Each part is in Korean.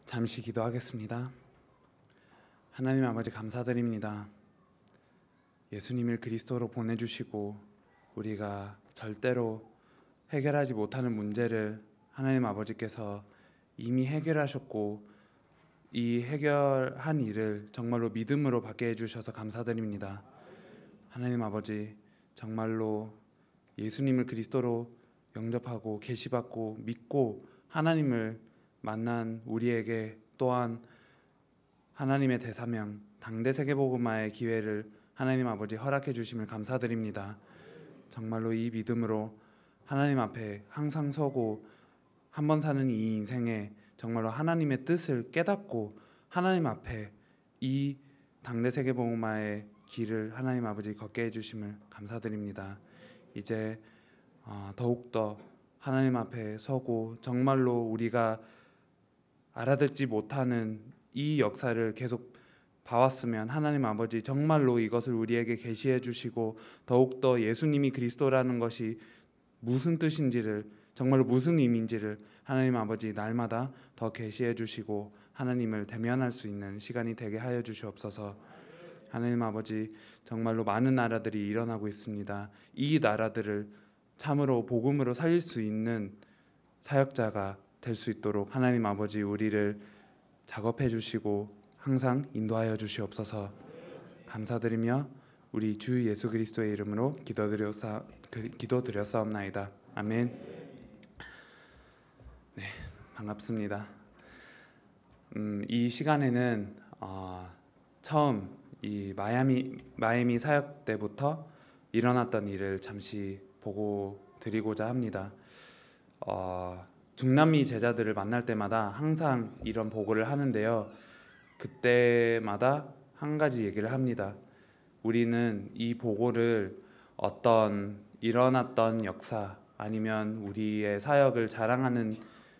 잠시 기도하겠습니다. 하나님 아버지 감사드립니다. 예수님을 그리스도로 보내주시고 우리가 절대로 해결하지 못하는 문제를 하나님 아버지께서 이미 해결하셨고 이 해결한 일을 정말로 믿음으로 받게 해주셔서 감사드립니다. 하나님 아버지 정말로 예수님을 그리스도로 영접하고 계시받고 믿고 하나님을 만난 우리에게 또한 하나님의 대사명 당대 세계복음화의 기회를 하나님 아버지 허락해 주심을 감사드립니다. 정말로 이 믿음으로 하나님 앞에 항상 서고 한 번 사는 이 인생에 정말로 하나님의 뜻을 깨닫고 하나님 앞에 이 당대 세계복음화의 길을 하나님 아버지 걷게 해주심을 감사드립니다. 이제 더욱더 하나님 앞에 서고 정말로 우리가 알아듣지 못하는 이 역사를 계속 봐왔으면 하나님 아버지 정말로 이것을 우리에게 계시해 주시고 더욱더 예수님이 그리스도라는 것이 무슨 뜻인지를 정말로 무슨 의미인지를 하나님 아버지 날마다 더 계시해 주시고 하나님을 대면할 수 있는 시간이 되게 하여 주시옵소서. 하나님 아버지 정말로 많은 나라들이 일어나고 있습니다. 이 나라들을 참으로 복음으로 살릴 수 있는 사역자가 될 수 있도록 하나님 아버지 우리를 작업해 주시고 항상 인도하여 주시옵소서. 감사드리며 우리 주 예수 그리스도의 이름으로 기도드렸사옵나이다. 아멘. 네, 반갑습니다. 이 시간에는 처음 이 마이애미 사역 때부터 일어났던 일을 잠시 보고 드리고자 합니다. 중남미 제자들을 만날 때마다 항상 이런 보고를 하는데요. 그때마다 한 가지 얘기를 합니다. 우리는 이 보고를 어떤 일어났던 역사 아니면 우리의 사역을 자랑하는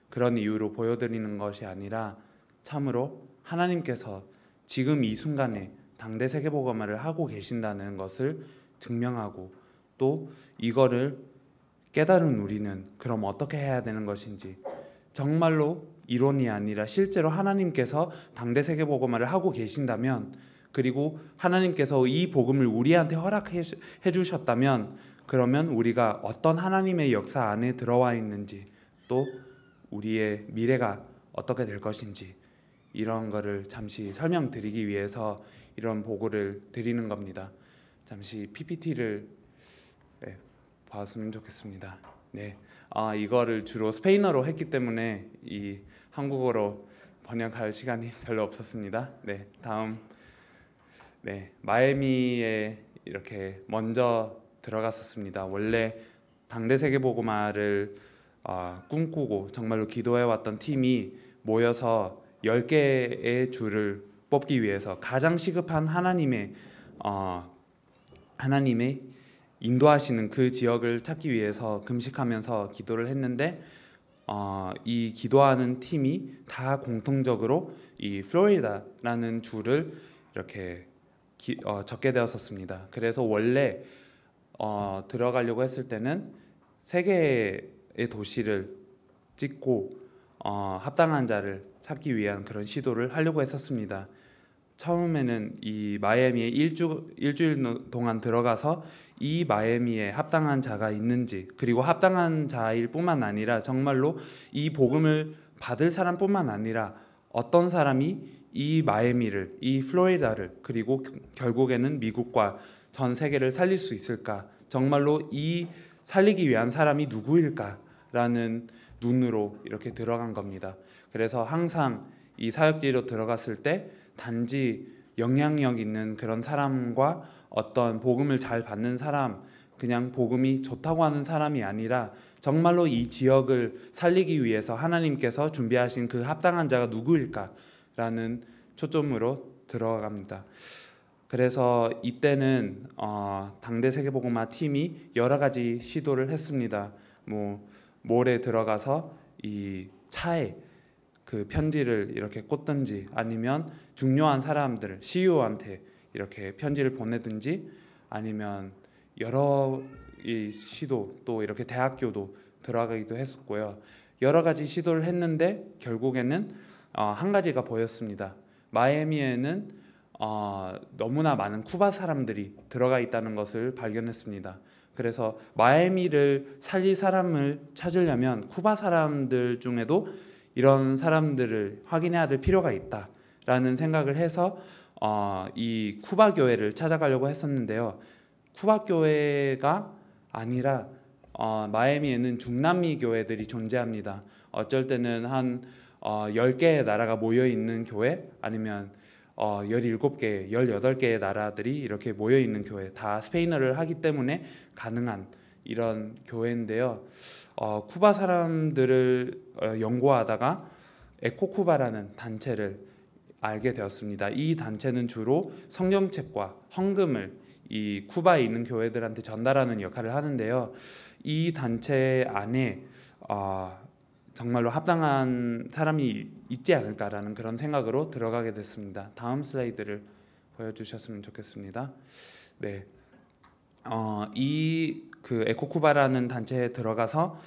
그런 이유로 보여드리는 것이 아니라 참으로 하나님께서 지금 이 순간에 당대 세계복음화를 하고 계신다는 것을 증명하고 또 이거를 깨달은 우리는 그럼 어떻게 해야 되는 것인지 정말로 이론이 아니라 실제로 하나님께서 당대 세계복음화를 하고 계신다면 그리고 하나님께서 이 복음을 우리한테 허락해 주셨다면 그러면 우리가 어떤 하나님의 역사 안에 들어와 있는지 또 우리의 미래가 어떻게 될 것인지 이런 거를 잠시 설명드리기 위해서 이런 보고를 드리는 겁니다. 잠시 PPT를 봤으면 좋겠습니다. 네, 이거를 주로 스페인어로 했기 때문에 이 한국어로 번역할 시간이 별로 없었습니다. 네, 다음. 네, 마이애미에 이렇게 먼저 들어갔었습니다. 원래 당대 세계복음화를 꿈꾸고 정말로 기도해왔던 팀이 모여서 10개의 주를 뽑기 위해서 가장 시급한 하나님의 인도하시는 그 지역을 찾기 위해서 금식하면서 기도를 했는데 이 기도하는 팀이 다 공통적으로 이 플로리다라는 주를 이렇게 적게 되었었습니다. 그래서 원래 들어가려고 했을 때는 3개의 도시를 찍고 합당한 자를 찾기 위한 그런 시도를 하려고 했었습니다. 처음에는 이 마이애미에 일주일 동안 들어가서 이 마이애미에 합당한 자가 있는지 그리고 합당한 자일 뿐만 아니라 정말로 이 복음을 받을 사람뿐만 아니라 어떤 사람이 이 마이애미를 이 플로리다를 그리고 결국에는 미국과 전 세계를 살릴 수 있을까 정말로 이 살리기 위한 사람이 누구일까라는 눈으로 이렇게 들어간 겁니다. 그래서 항상 이 사역지로 들어갔을 때 단지 영향력 있는 그런 사람과 어떤 복음을 잘 받는 사람 그냥 복음이 좋다고 하는 사람이 아니라 정말로 이 지역을 살리기 위해서 하나님께서 준비하신 그 합당한 자가 누구일까라는 초점으로 들어갑니다. 그래서 이때는 당대 세계복음화 팀이 여러 가지 시도를 했습니다. 몰에 들어가서 이 차에 그 편지를 이렇게 꽂든지 아니면 중요한 사람들 CEO한테 이렇게 편지를 보내든지 아니면 여러 이 시도 또 이렇게 대학교도 들어가기도 했었고요. 여러 가지 시도를 했는데 결국에는 한 가지가 보였습니다. 마이애미에는 너무나 많은 쿠바 사람들이 들어가 있다는 것을 발견했습니다. 그래서 마이애미를 살릴 사람을 찾으려면 쿠바 사람들 중에도 이런 사람들을 확인해야 될 필요가 있다라는 생각을 해서 이 쿠바 교회를 찾아가려고 했었는데요. 쿠바 교회가 아니라 마이애미에는 중남미 교회들이 존재합니다. 어쩔 때는 한 10개의 나라가 모여 있는 교회, 아니면 17개, 18개의 나라들이 이렇게 모여 있는 교회, 다 스페인어를 하기 때문에 가능한 이런 교회인데요. 쿠바 사람들을 연구하다가 에코쿠바라는 단체를 알게 되었습니다. 이 단체는 주로 성경책과 헌금을 이 쿠바에 있는 교회들한테 전달하는 역할을 하는데요. 이 단체 안에 정말로 합당한 사람이 있지 않을까라는 그런 생각으로 들어가게 됐습니다. 다음 슬라이드를 보여주셨으면 좋겠습니다. 네, 이 그 에코쿠바라는 단체에 들어가서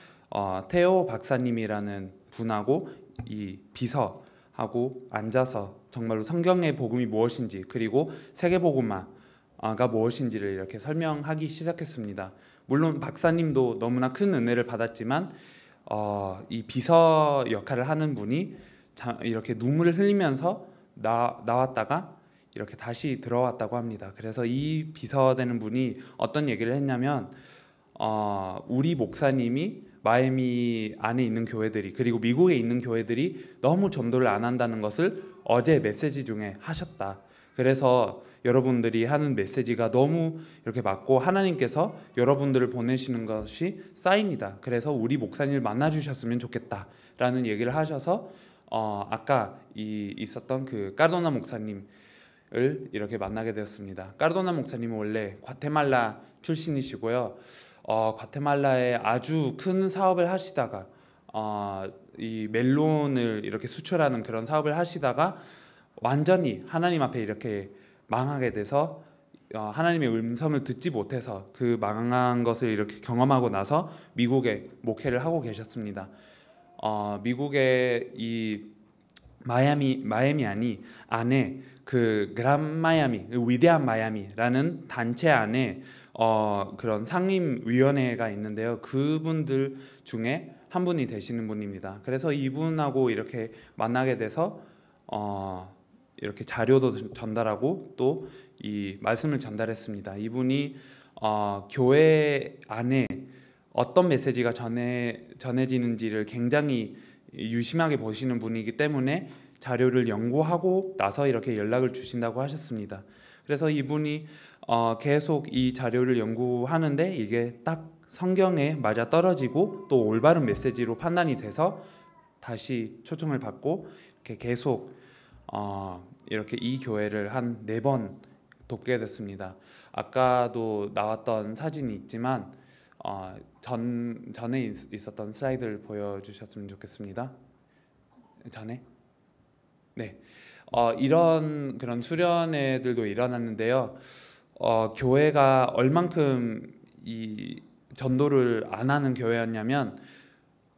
테오 박사님이라는 분하고 이 비서하고 앉아서 정말로 성경의 복음이 무엇인지, 그리고 세계복음화가 무엇인지를 이렇게 설명하기 시작했습니다. 물론 박사님도 너무나 큰 은혜를 받았지만 이 비서 역할을 하는 분이 이렇게 눈물을 흘리면서 나왔다가 이렇게 다시 들어왔다고 합니다. 그래서 이 비서되는 분이 어떤 얘기를 했냐면 우리 목사님이 마이애미 안에 있는 교회들이, 그리고 미국에 있는 교회들이 너무 전도를 안 한다는 것을 어제 메시지 중에 하셨다. 그래서 여러분들이 하는 메시지가 너무 이렇게 맞고 하나님께서 여러분들을 보내시는 것이 사인이다. 그래서 우리 목사님을 만나주셨으면 좋겠다라는 얘기를 하셔서 아까 있었던 그 까르도나 목사님을 이렇게 만나게 되었습니다. 까르도나 목사님은 원래 과테말라 출신이시고요. 과테말라에 아주 큰 사업을 하시다가 이 멜론을 이렇게 수출하는 그런 사업을 하시다가 완전히 하나님 앞에 이렇게 망하게 돼서 하나님의 음성을 듣지 못해서 그 망한 것을 이렇게 경험하고 나서 미국에 목회를 하고 계셨습니다. 미국의 이 마이애미 안에 그 그란 마이애미, 위대한 마이애미라는 단체 안에 그런 상임위원회가 있는데요. 그분들 중에 한 분이 되시는 분입니다. 그래서 이분하고 이렇게 만나게 돼서 이렇게 자료도 전달하고 또 이 말씀을 전달했습니다. 이분이 교회 안에 어떤 메시지가 전해지는지를 굉장히 유심하게 보시는 분이기 때문에 자료를 연구하고 나서 이렇게 연락을 주신다고 하셨습니다. 그래서 이분이 계속 이 자료를 연구하는데 이게 딱 성경에 맞아 떨어지고 또 올바른 메시지로 판단이 돼서 다시 초청을 받고 이렇게 계속 이렇게 이 교회를 한 4번 돕게 됐습니다. 아까도 나왔던 사진이 있지만 전에 있었던 슬라이드를 보여주셨으면 좋겠습니다. 전에? 네. 이런 그런 수련회들도 일어났는데요. 교회가 얼만큼 이 전도를 안 하는 교회였냐면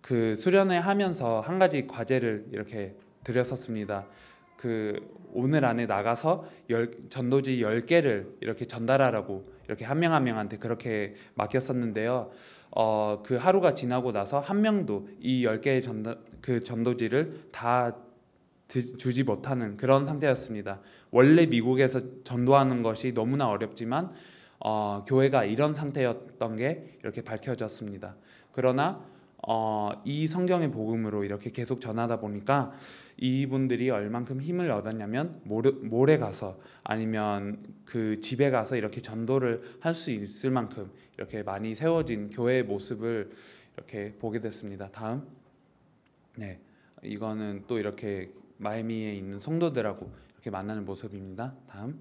그 수련회 하면서 한 가지 과제를 이렇게 드렸었습니다. 그 오늘 안에 나가서 전도지 10개를 이렇게 전달하라고 이렇게 한 명 한 명한테 그렇게 맡겼었는데요. 그 하루가 지나고 나서 한 명도 이 10개의 전도지를 다 주지 못하는 그런 상태였습니다. 원래 미국에서 전도하는 것이 너무나 어렵지만 교회가 이런 상태였던 게 이렇게 밝혀졌습니다. 그러나 이 성경의 복음으로 이렇게 계속 전하다 보니까 이분들이 얼만큼 힘을 얻었냐면 모레 가서 아니면 그 집에 가서 이렇게 전도를 할 수 있을 만큼 이렇게 많이 세워진 교회의 모습을 이렇게 보게 됐습니다. 다음. 네, 이거는 또 이렇게 마이애미에 있는 성도들하고 이렇게 만나는 모습입니다. 다음.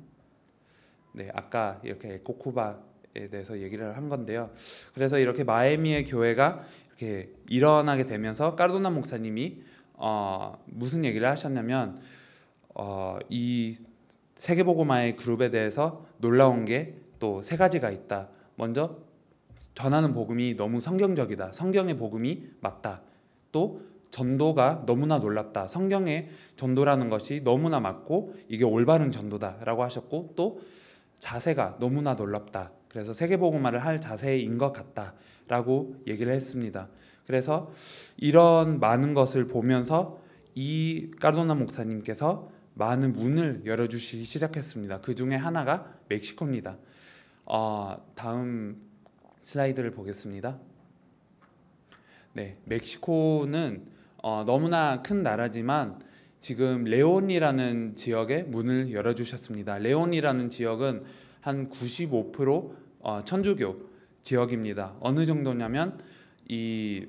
네, 아까 이렇게 에코쿠바에 대해서 얘기를 한 건데요. 그래서 이렇게 마이애미의 교회가 이렇게 일어나게 되면서 까르도나 목사님이 무슨 얘기를 하셨냐면 이 세계복음화의 그룹에 대해서 놀라운 게 또 3가지가 있다. 먼저 전하는 복음이 너무 성경적이다. 성경의 복음이 맞다. 또 전도가 너무나 놀랍다. 성경의 전도라는 것이 너무나 맞고 이게 올바른 전도다라고 하셨고, 또 자세가 너무나 놀랍다. 그래서 세계복음화를 할 자세인 것 같다라고 얘기를 했습니다. 그래서 이런 많은 것을 보면서 이 까르도나 목사님께서 많은 문을 열어주시기 시작했습니다. 그 중에 하나가 멕시코입니다. 다음 슬라이드를 보겠습니다. 네, 멕시코는 너무나 큰 나라지만 지금 레온이라는 지역에 문을 열어주셨습니다. 레온이라는 지역은 한 95% 천주교 지역입니다. 어느 정도냐면 이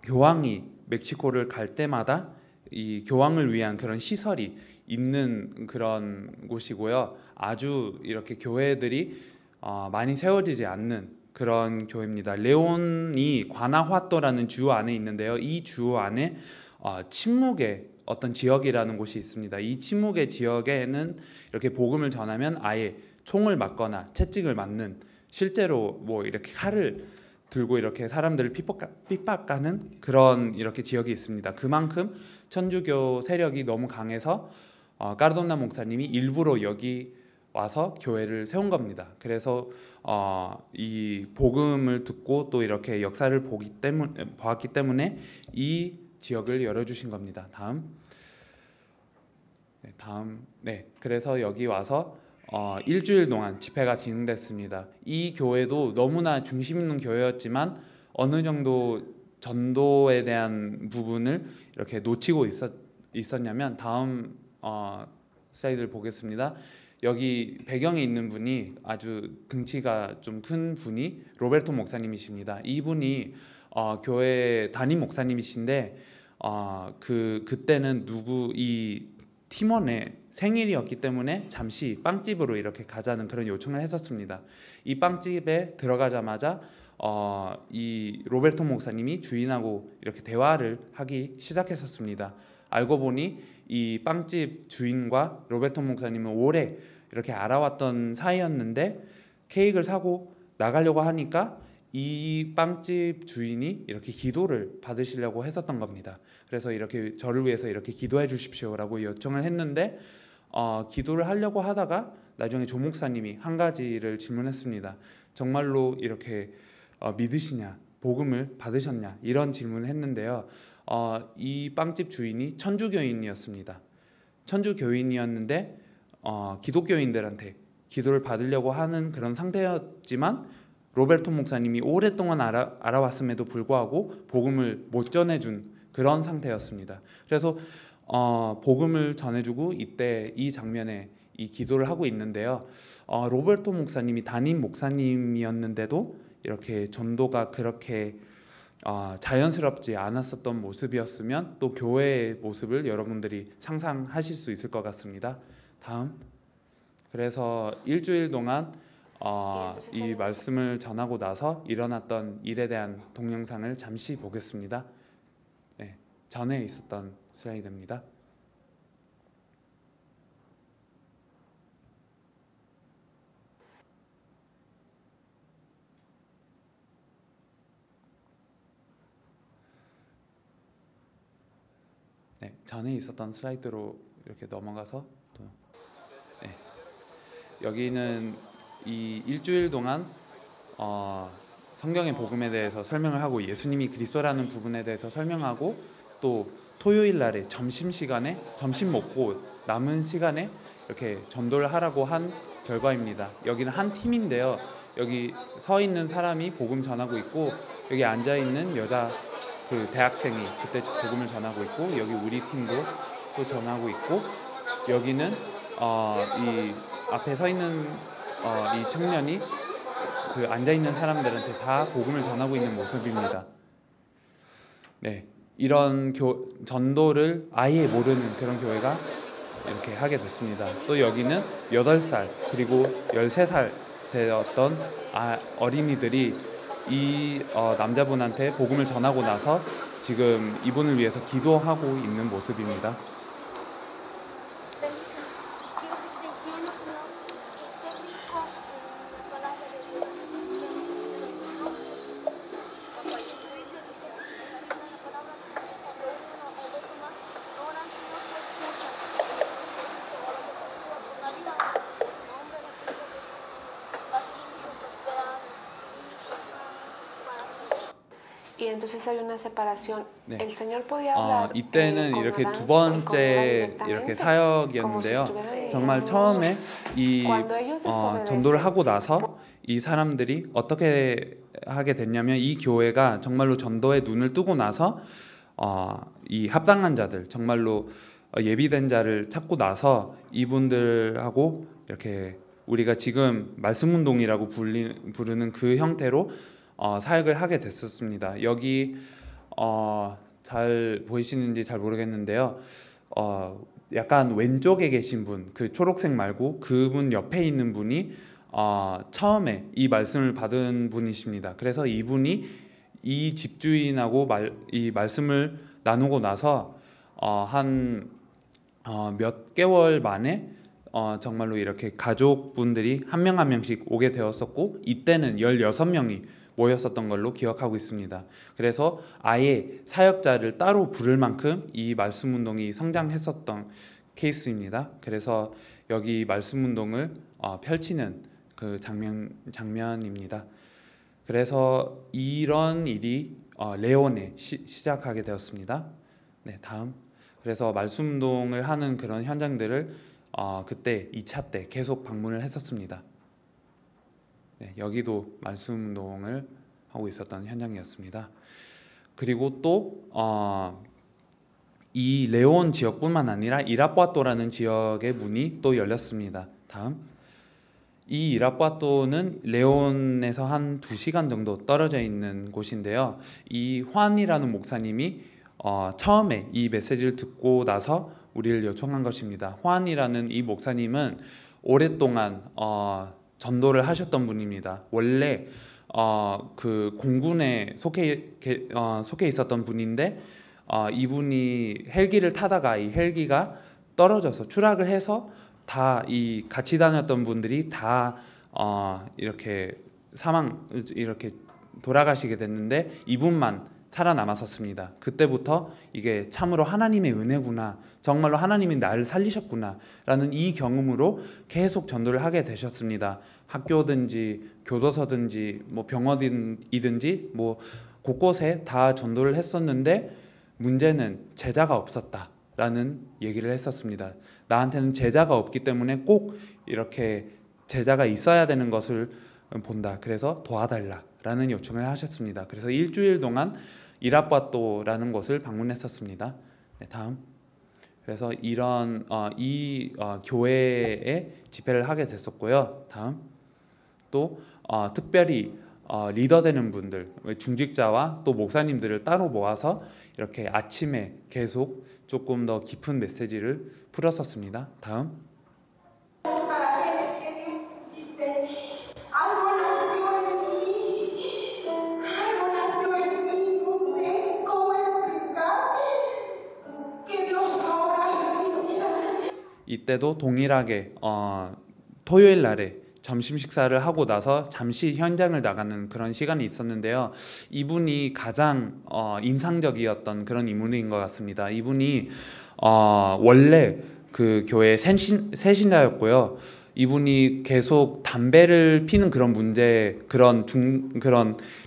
교황이 멕시코를 갈 때마다 이 교황을 위한 그런 시설이 있는 그런 곳이고요. 아주 이렇게 교회들이 많이 세워지지 않는 그런 교회입니다. 레온이 과나후아토라는 주 안에 있는데요. 이 주 안에 침묵의 어떤 지역이라는 곳이 있습니다. 이 침묵의 지역에는 이렇게 복음을 전하면 아예 총을 맞거나 채찍을 맞는, 실제로 뭐 이렇게 칼을 들고 이렇게 사람들을 핍박하는 그런 이렇게 지역이 있습니다. 그만큼 천주교 세력이 너무 강해서 까르도나 목사님이 일부러 여기 와서 교회를 세운 겁니다. 그래서 이 복음을 듣고 또 이렇게 역사를 보았기 때문에 이 지역을 열어주신 겁니다. 다음. 그래서 여기 와서 일주일 동안 집회가 진행됐습니다. 이 교회도 너무나 중심 있는 교회였지만 어느 정도 전도에 대한 부분을 이렇게 놓치고 있었냐면, 다음 슬라이드를 보겠습니다. 여기 배경에 있는 분이 아주 등치가 좀 큰 분이 로베르토 목사님이십니다. 이분이 교회 담임 목사님이신데 그때는 이 팀원의 생일이었기 때문에 잠시 빵집으로 이렇게 가자는 그런 요청을 했었습니다. 이 빵집에 들어가자마자 이 로베르토 목사님이 주인하고 이렇게 대화를 하기 시작했었습니다. 알고 보니 이 빵집 주인과 로베르토 목사님은 오래 이렇게 알아왔던 사이였는데, 케이크를 사고 나가려고 하니까 이 빵집 주인이 이렇게 기도를 받으시려고 했었던 겁니다. 그래서 이렇게 저를 위해서 이렇게 기도해 주십시오라고 요청을 했는데, 기도를 하려고 하다가 나중에 조 목사님이 한 가지를 질문했습니다. 정말로 이렇게 믿으시냐, 복음을 받으셨냐, 이런 질문을 했는데요. 이 빵집 주인이 천주교인이었습니다. 천주교인이었는데 기독교인들한테 기도를 받으려고 하는 그런 상태였지만, 로베르토 목사님이 오랫동안 알아왔음에도 불구하고 복음을 못 전해준 그런 상태였습니다. 그래서 복음을 전해주고 이때 이 장면에 이 기도를 하고 있는데요. 로베르토 목사님이 담임 목사님이었는데도 이렇게 전도가 그렇게 자연스럽지 않았었던 모습이었으면 또 교회의 모습을 여러분들이 상상하실 수 있을 것 같습니다. 다음. 그래서 일주일 동안 이 말씀을 전하고 나서 일어났던 일에 대한 동영상을 잠시 보겠습니다. 전에 있었던 슬라이드입니다. 전에 있었던 슬라이드로 이렇게 넘어가서 또 여기는 이 일주일 동안 성경의 복음에 대해서 설명을 하고 예수님이 그리스도라는 부분에 대해서 설명하고, 또 토요일 날에 점심시간에 점심 먹고 남은 시간에 이렇게 전도를 하라고 한 결과입니다. 여기는 한 팀인데요. 여기 서 있는 사람이 복음 전하고 있고, 여기 앉아 있는 여자 그 대학생이 그때 복음을 전하고 있고, 여기 우리 팀도 또 전하고 있고, 여기는 이 앞에 서 있는 이 청년이 그 앉아 있는 사람들한테 다 복음을 전하고 있는 모습입니다. 이런 전도를 아예 모르는 그런 교회가 이렇게 하게 됐습니다. 또 여기는 8살 그리고 13살 되었던 어린이들이 이 남자분한테 복음을 전하고 나서 지금 이분을 위해서 기도하고 있는 모습입니다. entonces hay una separación. 네. El Señor podía hablar 이때는 con 이렇게 Adán, 두 con 번째 Adán 이렇게 directamente, como si 사역이었는데요. estuvieran 정말 en 처음에 이 Cuando ellos 전도를 desobedecen, 하고 나서 이 사람들이 어떻게 하게 됐냐면 이 교회가 정말로 전도에 눈을 뜨고 나서 이 합당한 자들, 정말로 예비된 자를 찾고 나서 이분들하고 이렇게 우리가 지금 말씀 운동이라고 부르는 그 형태로 사역을 하게 됐었습니다. 여기 잘 보이시는지 잘 모르겠는데요. 약간 왼쪽에 계신 분, 그 초록색 말고 그분 옆에 있는 분이 처음에 이 말씀을 받은 분이십니다. 그래서 이분이 이 집주인하고 이 말씀을 나누고 나서 한 몇 개월 만에 정말로 이렇게 가족분들이 한 명 한 명씩 오게 되었었고, 이때는 16명이 모였었던 걸로 기억하고 있습니다. 그래서 아예 사역자를 따로 부를 만큼 이 말씀 운동이 성장했었던 케이스입니다. 그래서 여기 말씀 운동을 펼치는 그 장면입니다. 그래서 이런 일이 레온에 시작하게 되었습니다. 네, 다음. 그래서 말씀 운동을 하는 그런 현장들을 그때 2차 때 계속 방문을 했었습니다. 네, 여기도 말씀 운동을 하고 있었던 현장이었습니다. 그리고 또 이 레온 지역뿐만 아니라 이라puato라는 지역의 문이 또 열렸습니다. 다음. 이 이라puato는 레온에서 한 2시간 정도 떨어져 있는 곳인데요. 이 환이라는 목사님이 처음에 이 메시지를 듣고 나서 우리를 요청한 것입니다. 환이라는 이 목사님은 오랫동안 전도를 하셨던 분입니다. 원래 그 공군에 속해 있었던 분인데 이분이 헬기를 타다가 이 헬기가 떨어져서 추락을 해서 다 이 같이 다녔던 분들이 다 이렇게 이렇게 돌아가시게 됐는데 이분만 살아남았었습니다. 그때부터 이게 참으로 하나님의 은혜구나, 정말로 하나님이 나를 살리셨구나 라는 이 경험으로 계속 전도를 하게 되셨습니다. 학교든지 교도소든지 뭐 병원이든지 뭐 곳곳에 다 전도를 했었는데 문제는 제자가 없었다 라는 얘기를 했었습니다. 나한테는 제자가 없기 때문에 꼭 이렇게 제자가 있어야 되는 것을 본다. 그래서 도와달라 라는 요청을 하셨습니다. 그래서 일주일 동안 이라puato라는 곳을 방문했었습니다. 네, 다음. 그래서 이런 교회에 집회를 하게 됐었고요. 다음. 또 특별히 리더되는 분들, 중직자와 또 목사님들을 따로 모아서 이렇게 아침에 계속 조금 더 깊은 메시지를 풀었었습니다. 다음. 이때도 동일하게 토요일 날에 점심 식사를 하고 나서 잠시 현장을 나가는 그런 시간이 있었는데요. 이분이 가장 인상적이었던 그런 인물인 것 같습니다. 이분이 원래 그 교회 새신자였고요. 이분이 계속 담배를 피는 그런 문제, 그런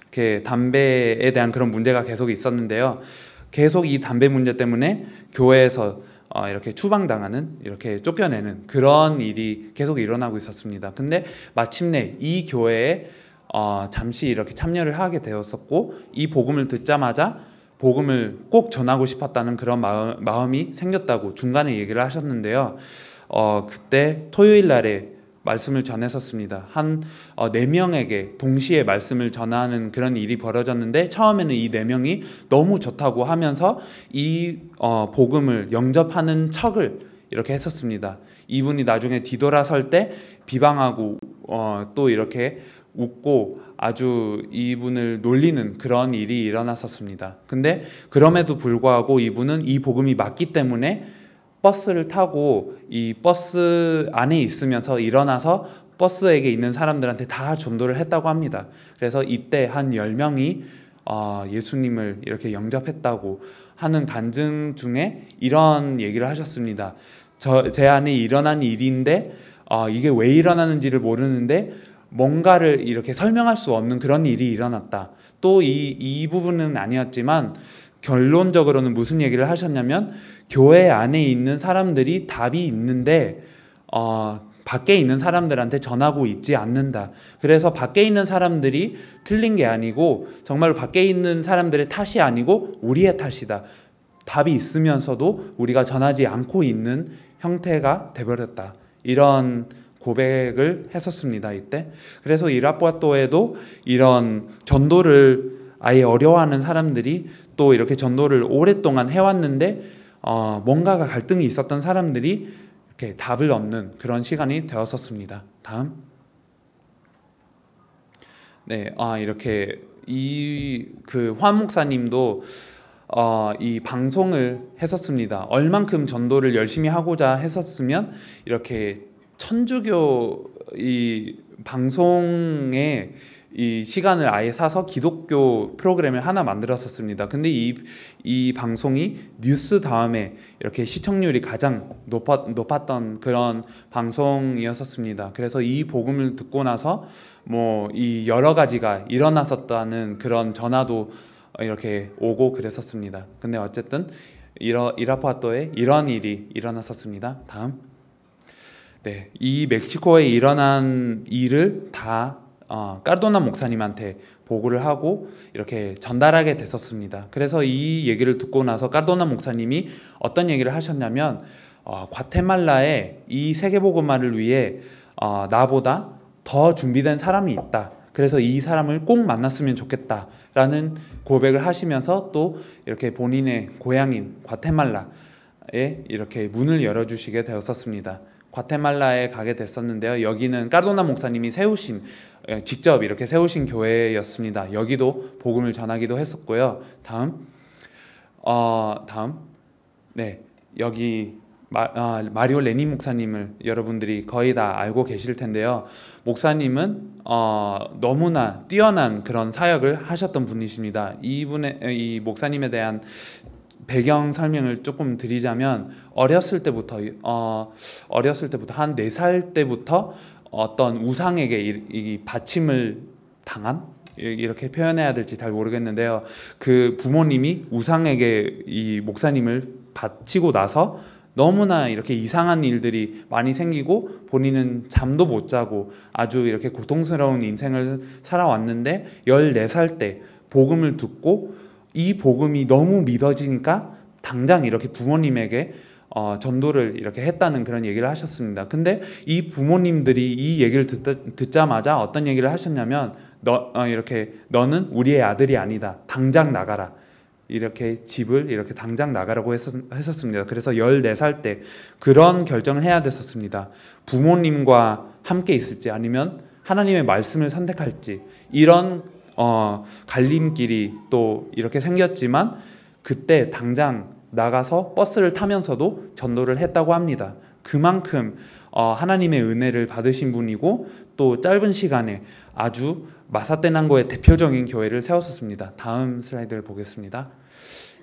이렇게 담배에 대한 그런 문제가 계속 있었는데요. 계속 이 담배 문제 때문에 교회에서 이렇게 추방당하는, 이렇게 쫓겨내는 그런 일이 계속 일어나고 있었습니다. 근데 마침내 이 교회에 잠시 이렇게 참여를 하게 되었었고, 이 복음을 듣자마자 복음을 꼭 전하고 싶었다는 그런 마음이 생겼다고 중간에 얘기를 하셨는데요. 그때 토요일 날에 말씀을 전했었습니다. 한 4명에게 동시에 말씀을 전하는 그런 일이 벌어졌는데, 처음에는 이 4명이 너무 좋다고 하면서 이 복음을 영접하는 척을 이렇게 했었습니다. 이분이 나중에 뒤돌아설 때 비방하고 또 이렇게 웃고 아주 이분을 놀리는 그런 일이 일어났었습니다. 근데 그럼에도 불구하고 이분은 이 복음이 맞기 때문에 버스를 타고 이 버스 안에 있으면서 일어나서 버스에게 있는 사람들한테 다 전도를 했다고 합니다. 그래서 이때 한 10명이 예수님을 이렇게 영접했다고 하는 간증 중에 이런 얘기를 하셨습니다. 제 안에 일어난 일인데 이게 왜 일어나는지를 모르는데 뭔가를 이렇게 설명할 수 없는 그런 일이 일어났다. 또 이 부분은 아니었지만 결론적으로는 무슨 얘기를 하셨냐면 교회 안에 있는 사람들이 답이 있는데 밖에 있는 사람들한테 전하고 있지 않는다. 그래서 밖에 있는 사람들이 틀린 게 아니고 정말로 밖에 있는 사람들의 탓이 아니고 우리의 탓이다. 답이 있으면서도 우리가 전하지 않고 있는 형태가 돼버렸다. 이런 고백을 했었습니다. 이때. 그래서 이라푸아토에도 이런 전도를 아예 어려워하는 사람들이 또 이렇게 전도를 오랫동안 해왔는데 뭔가가 갈등이 있었던 사람들이 이렇게 답을 얻는 그런 시간이 되었었습니다. 다음. 네, 이렇게 환 목사님도 이 방송을 했었습니다. 얼만큼 전도를 열심히 하고자 했었으면 이렇게 천주교 이 방송에 이 시간을 아예 사서 기독교 프로그램을 하나 만들었었습니다. 근데 이 방송이 뉴스 다음에 이렇게 시청률이 가장 높았던 그런 방송이었었습니다. 그래서 이 복음을 듣고 나서 뭐 이 여러 가지가 일어났었다는 그런 전화도 이렇게 오고 그랬었습니다. 근데 어쨌든 이라푸아토에 이런 일이 일어났었습니다. 다음. 네, 이 멕시코에 일어난 일을 다 까르도나 목사님한테 보고를 하고 이렇게 전달하게 됐었습니다. 그래서 이 얘기를 듣고 나서 까르도나 목사님이 어떤 얘기를 하셨냐면 과테말라에 이 세계복음화를 위해 나보다 더 준비된 사람이 있다. 그래서 이 사람을 꼭 만났으면 좋겠다라는 고백을 하시면서 또 이렇게 본인의 고향인 과테말라에 이렇게 문을 열어주시게 되었었습니다. 과테말라에 가게 됐었는데요. 여기는 까르도나 목사님이 직접 이렇게 세우신 교회였습니다. 여기도 복음을 전하기도 했었고요. 다음. 네, 여기 마리오 레니 목사님을 여러분들이 거의 다 알고 계실 텐데요. 목사님은 너무나 뛰어난 그런 사역을 하셨던 분이십니다. 이 목사님에 대한 배경 설명을 조금 드리자면 어렸을 때부터 한 4살 때부터 어떤 우상에게 이 받침을 당한, 이렇게 표현해야 될지 잘 모르겠는데요. 그 부모님이 우상에게 이 목사님을 바치고 나서 너무나 이렇게 이상한 일들이 많이 생기고 본인은 잠도 못 자고 아주 이렇게 고통스러운 인생을 살아왔는데 14살 때 복음을 듣고 이 복음이 너무 믿어지니까 당장 이렇게 부모님에게 전도를 이렇게 했다는 그런 얘기를 하셨습니다. 근데 이 부모님들이 이 얘기를 듣자마자 어떤 얘기를 하셨냐면 너는 우리의 아들이 아니다. 당장 나가라. 이렇게 집을 이렇게 당장 나가라고 했었습니다. 그래서 14살 때 그런 결정을 해야 됐었습니다. 부모님과 함께 있을지 아니면 하나님의 말씀을 선택할지 이런 갈림길이 또 이렇게 생겼지만 그때 당장 나가서 버스를 타면서도 전도를 했다고 합니다. 그만큼 하나님의 은혜를 받으신 분이고 또 짧은 시간에 아주 마사테난고의 대표적인 교회를 세웠었습니다. 다음 슬라이드를 보겠습니다.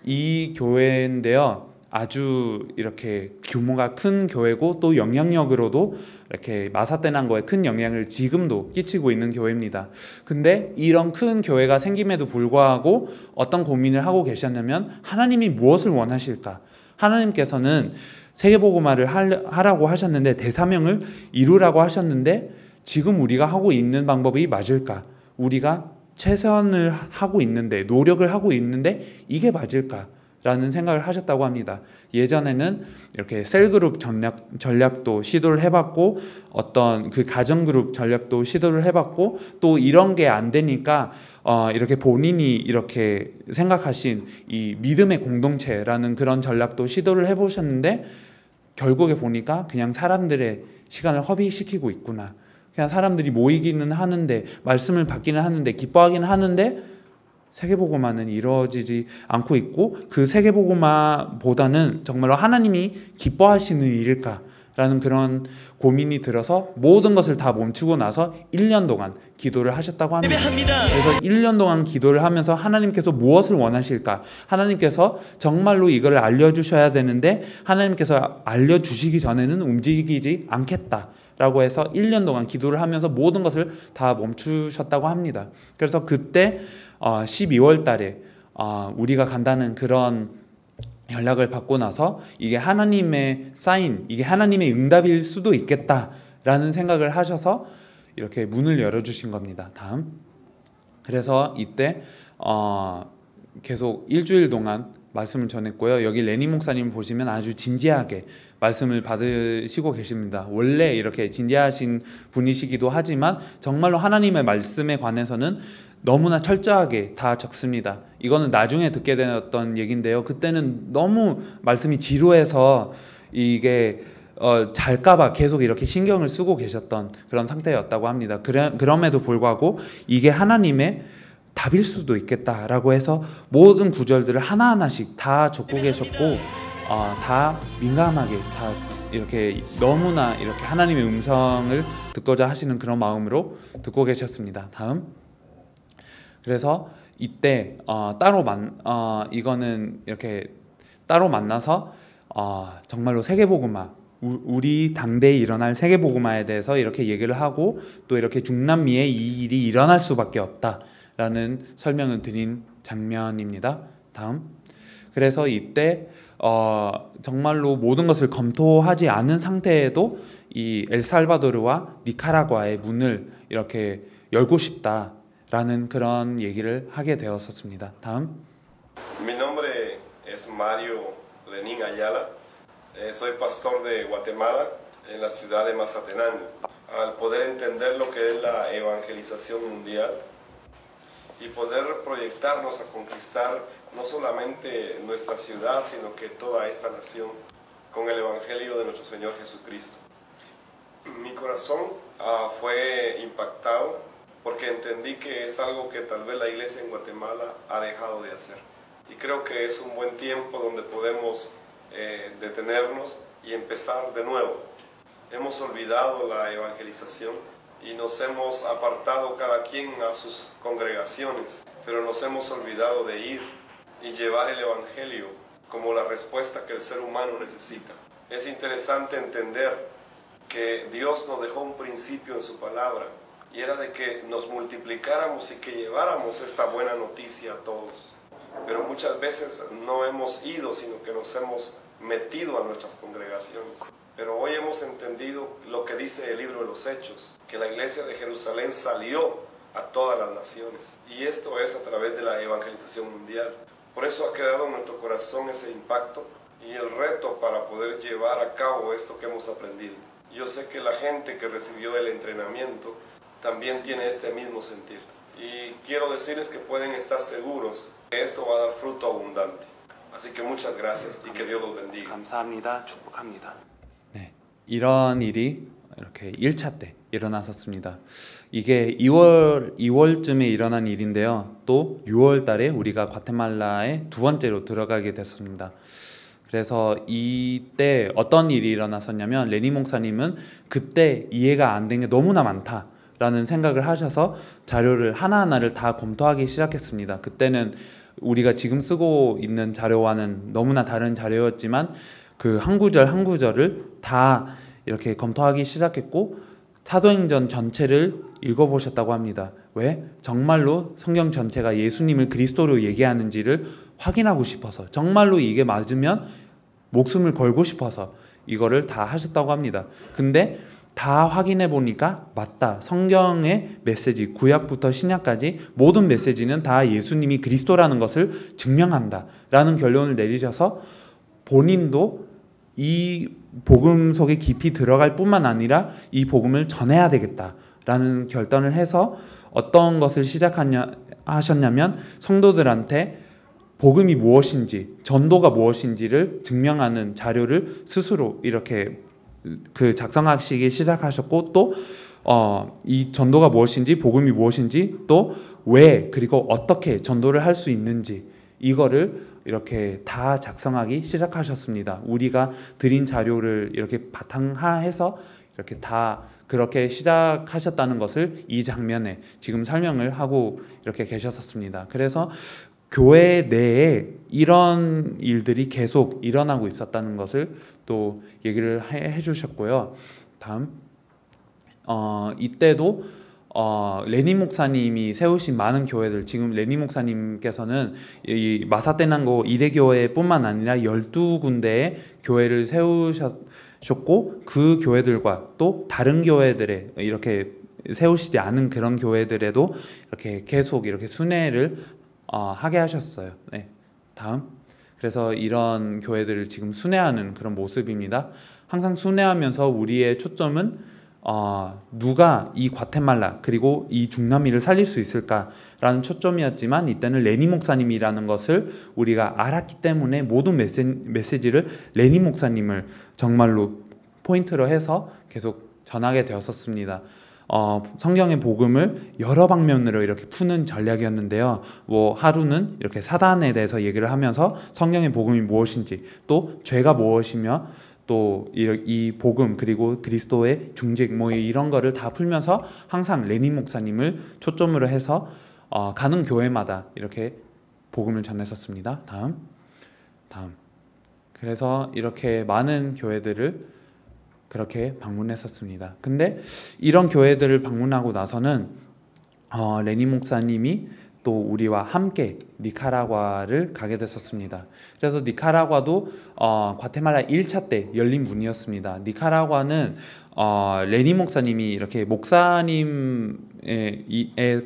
이 교회인데요. 아주 이렇게 규모가 큰 교회고 또 영향력으로도 이렇게 마사테난고에 큰 영향을 지금도 끼치고 있는 교회입니다. 근데 이런 큰 교회가 생김에도 불구하고 어떤 고민을 하고 계셨냐면 하나님이 무엇을 원하실까? 하나님께서는 세계복음화를 하라고 하셨는데 대사명을 이루라고 하셨는데 지금 우리가 하고 있는 방법이 맞을까? 우리가 최선을 하고 있는데 노력을 하고 있는데 이게 맞을까? 라는 생각을 하셨다고 합니다. 예전에는 이렇게 셀그룹 전략도 시도를 해봤고 어떤 그 가정그룹 전략도 시도를 해봤고 또 이런 게 안 되니까 이렇게 본인이 이렇게 생각하신 이 믿음의 공동체라는 그런 전략도 시도를 해보셨는데 결국에 보니까 그냥 사람들의 시간을 허비시키고 있구나. 그냥 사람들이 모이기는 하는데 말씀을 받기는 하는데 기뻐하기는 하는데 세계복음화는 이루어지지 않고 있고 그 세계복음화보다는 정말로 하나님이 기뻐하시는 일일까라는 그런 고민이 들어서 모든 것을 다 멈추고 나서 1년 동안 기도를 하셨다고 합니다. 그래서 1년 동안 기도를 하면서 하나님께서 무엇을 원하실까? 하나님께서 정말로 이걸 알려주셔야 되는데 하나님께서 알려주시기 전에는 움직이지 않겠다 라고 해서 1년 동안 기도를 하면서 모든 것을 다 멈추셨다고 합니다. 그래서 그때 12월 달에 우리가 간다는 그런 연락을 받고 나서 이게 하나님의 사인, 이게 하나님의 응답일 수도 있겠다라는 생각을 하셔서 이렇게 문을 열어주신 겁니다. 다음. 그래서 이때 계속 일주일 동안 말씀을 전했고요. 여기 레니 목사님 보시면 아주 진지하게 말씀을 받으시고 계십니다. 원래 이렇게 진지하신 분이시기도 하지만 정말로 하나님의 말씀에 관해서는 너무나 철저하게 다 적습니다. 이거는 나중에 듣게 되었던 얘기인데요. 그때는 너무 말씀이 지루해서 이게 잘까봐 계속 이렇게 신경을 쓰고 계셨던 그런 상태였다고 합니다. 그럼에도 불구하고 이게 하나님의 답일 수도 있겠다라고 해서 모든 구절들을 하나하나씩 다 적고 계셨고 다 민감하게 다 이렇게 너무나 이렇게 하나님의 음성을 듣고자 하시는 그런 마음으로 듣고 계셨습니다. 다음. 그래서 이때 이거는 이렇게 따로 만나서 정말로 세계복음화, 우리 당대에 일어날 세계복음화에 대해서 이렇게 얘기를 하고 또 이렇게 중남미에 이 일이 일어날 수밖에 없다라는 설명을 드린 장면입니다. 다음. 그래서 이때 정말로 모든 것을 검토하지 않은 상태에도 이 엘살바도르와 니카라과의 문을 이렇게 열고 싶다라는 그런 얘기를 하게 되었었습니다. 다음. Mi nombre es Mario Lenín Ayala. Soy pastor de Guatemala en la ciudad de Mazatenango. Al poder entender lo que es la evangelización mundial y poder proyectarnos a conquistar no solamente nuestra ciudad, sino que toda esta nación con el Evangelio de nuestro Señor Jesucristo. Mi corazón fue impactado porque entendí que es algo que tal vez la iglesia en Guatemala ha dejado de hacer. Y creo que es un buen tiempo donde podemos detenernos y empezar de nuevo. Hemos olvidado la evangelización y nos hemos apartado cada quien a sus congregaciones, pero nos hemos olvidado de ir y llevar el evangelio como la respuesta que el ser humano necesita. Es interesante entender que Dios nos dejó un principio en su palabra y era de que nos multiplicáramos y que lleváramos esta buena noticia a todos. Pero muchas veces no hemos ido, sino que nos hemos metido a nuestras congregaciones. Pero hoy hemos entendido lo que dice el libro de los Hechos, que la iglesia de Jerusalén salió a todas las naciones. Y esto es a través de la evangelización mundial. Por eso ha quedado en nuestro corazón ese impacto y el reto para poder llevar a cabo esto que hemos aprendido. Yo sé que la gente que recibió el entrenamiento también tiene este mismo sentir. Y quiero decirles que pueden estar seguros que esto va a dar fruto abundante. Así que muchas gracias y que Dios los bendiga. 감사합니다. 축복합니다. 네, 이런 일이 이렇게 1차 때 일어났었습니다. 이게 2월쯤에 일어난 일인데요. 또 6월 달에 우리가 과테말라에 두 번째로 들어가게 됐습니다. 그래서 이때 어떤 일이 일어났었냐면 레니 목사님은 그때 이해가 안 된 게 너무나 많다라는 생각을 하셔서 자료를 하나하나를 다 검토하기 시작했습니다. 그때는 우리가 지금 쓰고 있는 자료와는 너무나 다른 자료였지만 그 한 구절 한 구절을 다 이렇게 검토하기 시작했고 사도행전 전체를 읽어보셨다고 합니다. 왜? 정말로 성경 전체가 예수님을 그리스도로 얘기하는지를 확인하고 싶어서, 정말로 이게 맞으면 목숨을 걸고 싶어서 이거를 다 하셨다고 합니다. 근데 다 확인해 보니까 맞다. 성경의 메시지, 구약부터 신약까지 모든 메시지는 다 예수님이 그리스도라는 것을 증명한다 라는 결론을 내리셔서 본인도 이 복음 속에 깊이 들어갈 뿐만 아니라 이 복음을 전해야 되겠다라는 결단을 해서 어떤 것을 하셨냐면 성도들한테 복음이 무엇인지, 전도가 무엇인지를 증명하는 자료를 스스로 이렇게 작성하시기 시작하셨고, 또 이 전도가 무엇인지, 복음이 무엇인지, 또 왜, 그리고 어떻게 전도를 할 수 있는지 이거를 이렇게 다 작성하기 시작하셨습니다. 우리가 드린 자료를 이렇게 바탕화해서 이렇게 다 그렇게 시작하셨다는 것을 이 장면에 지금 설명을 하고 이렇게 계셨었습니다. 그래서 교회 내에 이런 일들이 계속 일어나고 있었다는 것을 또 얘기를 해주셨고요. 다음. 이때도 레닌 목사님이 세우신 많은 교회들, 지금 레닌 목사님께서는 이 마사테난고 이대교회뿐만 아니라 12군데의 교회를 세우셨고, 그 교회들과 또 다른 교회들에 이렇게 세우시지 않은 그런 교회들에도 이렇게 계속 이렇게 순회를 하게 하셨어요. 네, 다음. 그래서 이런 교회들을 지금 순회하는 그런 모습입니다. 항상 순회하면서 우리의 초점은 누가 이 과테말라 그리고 이 중남미를 살릴 수 있을까라는 초점이었지만, 이때는 레닌 목사님이라는 것을 우리가 알았기 때문에 모든 메시지를 레닌 목사님을 정말로 포인트로 해서 계속 전하게 되었었습니다. 성경의 복음을 여러 방면으로 이렇게 푸는 전략이었는데요. 뭐 하루는 이렇게 사단에 대해서 얘기를 하면서 성경의 복음이 무엇인지, 또 죄가 무엇이며, 또 이 복음 그리고 그리스도의 중직 뭐 이런 거를 다 풀면서 항상 레닌 목사님을 초점으로 해서 가는 교회마다 이렇게 복음을 전했었습니다. 다음. 그래서 이렇게 많은 교회들을 그렇게 방문했었습니다. 근데 이런 교회들을 방문하고 나서는 레닌 목사님이 또 우리와 함께 니카라과를 가게 됐었습니다. 그래서 니카라과도 과테말라 1차 때 열린 문이었습니다. 니카라과는 레닌 목사님이 이렇게 목사님의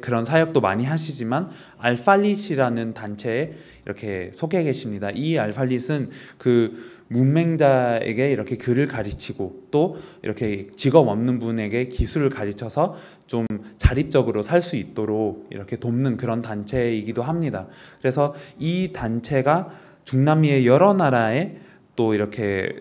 그런 사역도 많이 하시지만 알팔릿이라는 단체에 이렇게 속해 계십니다. 이 알팔릿은 그 문맹자에게 이렇게 글을 가르치고 또 이렇게 직업 없는 분에게 기술을 가르쳐서 좀 자립적으로 살 수 있도록 이렇게 돕는 그런 단체이기도 합니다. 그래서 이 단체가 중남미의 여러 나라에 또 이렇게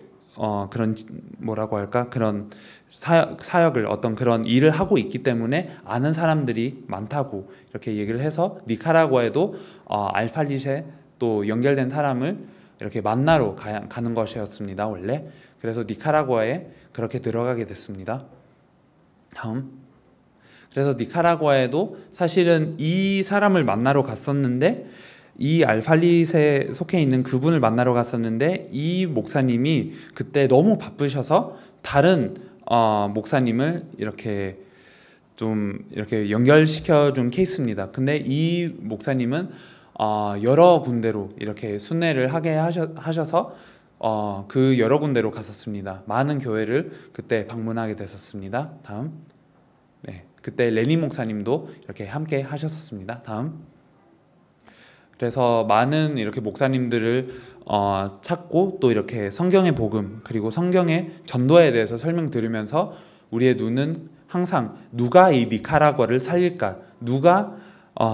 그런 뭐라고 할까, 그런 사역을 어떤 그런 일을 하고 있기 때문에 아는 사람들이 많다고 이렇게 얘기를 해서 니카라과에도 알팔릿에 또 연결된 사람을 이렇게 만나러 가는 것이었습니다, 원래. 그래서 니카라과에 그렇게 들어가게 됐습니다. 다음. 그래서 니카라과에도 사실은 이 사람을 만나러 갔었는데, 이 알팔릿에 속해 있는 그분을 만나러 갔었는데, 이 목사님이 그때 너무 바쁘셔서 다른 목사님을 이렇게 좀 이렇게 연결시켜 준 케이스입니다. 근데 이 목사님은 여러 군데로 이렇게 순회를 하게 하셔서 그 여러 군데로 갔었습니다. 많은 교회를 그때 방문하게 됐었습니다. 다음. 네, 그때 레닌 목사님도 이렇게 함께 하셨었습니다. 다음. 그래서 많은 이렇게 목사님들을 찾고 또 이렇게 성경의 복음 그리고 성경의 전도에 대해서 설명 들으면서 우리의 눈은 항상 누가 이 니카라과를 살릴까, 누가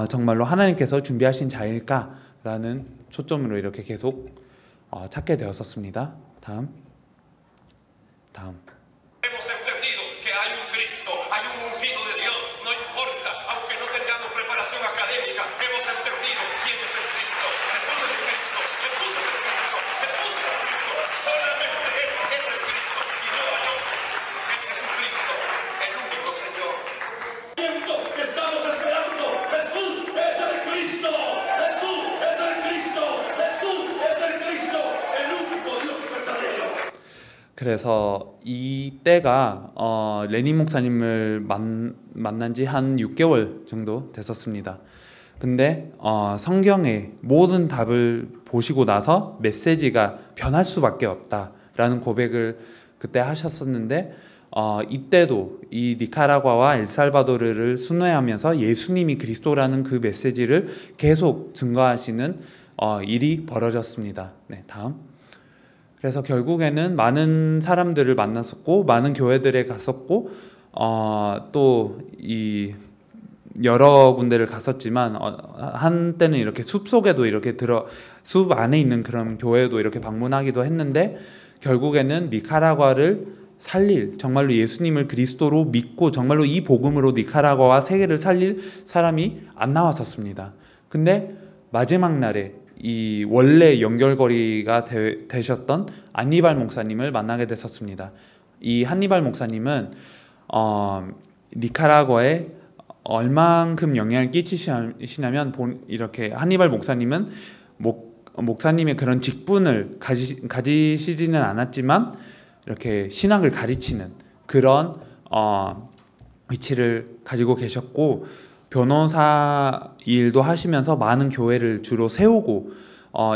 정말로 하나님께서 준비하신 자일까라는 초점으로 이렇게 계속 찾게 되었었습니다. 다음. Hemos entendido que hay un Cristo, hay un ungido de Dios, no importa, aunque no tengamos preparación académica, hemos entendido quién es el Cristo. Jesús es el Cristo, Jesús es el Cristo, Jesús es el Cristo, solamente Él es el Cristo y no hay otro. Es Jesucristo, el único Señor. Estamos esperando, Jesús es el Cristo, Jesús es el Cristo, Jesús es el Cristo, el único Dios verdadero. 그래서 이때가 레닌 목사님을 만난 지 한 6개월 정도 됐었습니다. 근데 성경의 모든 답을 보시고 나서 메시지가 변할 수밖에 없다라는 고백을 그때 하셨었는데, 이때도 이 니카라과와 엘살바도르를 순회하면서 예수님이 그리스도라는 그 메시지를 계속 증거하시는 일이 벌어졌습니다. 네, 다음. 그래서 결국에는 많은 사람들을 만났었고 많은 교회들에 갔었고 또 이 여러 군데를 갔었지만 한때는 이렇게 숲 속에도 이렇게 숲 안에 있는 그런 교회도 이렇게 방문하기도 했는데, 결국에는 니카라과를 살릴, 정말로 예수님을 그리스도로 믿고 정말로 이 복음으로 니카라과와 세계를 살릴 사람이 안 나왔었습니다. 근데 마지막 날에 이 원래 연결고리가 되셨던 한니발 목사님을 만나게 됐었습니다. 이 한니발 목사님은 니카라과에 얼만큼 영향을 끼치시냐면, 이렇게 한니발 목사님은 목사님의 그런 직분을 가지시지는 않았지만 이렇게 신학을 가르치는 그런 위치를 가지고 계셨고 변호사 일도 하시면서 많은 교회를 주로 세우고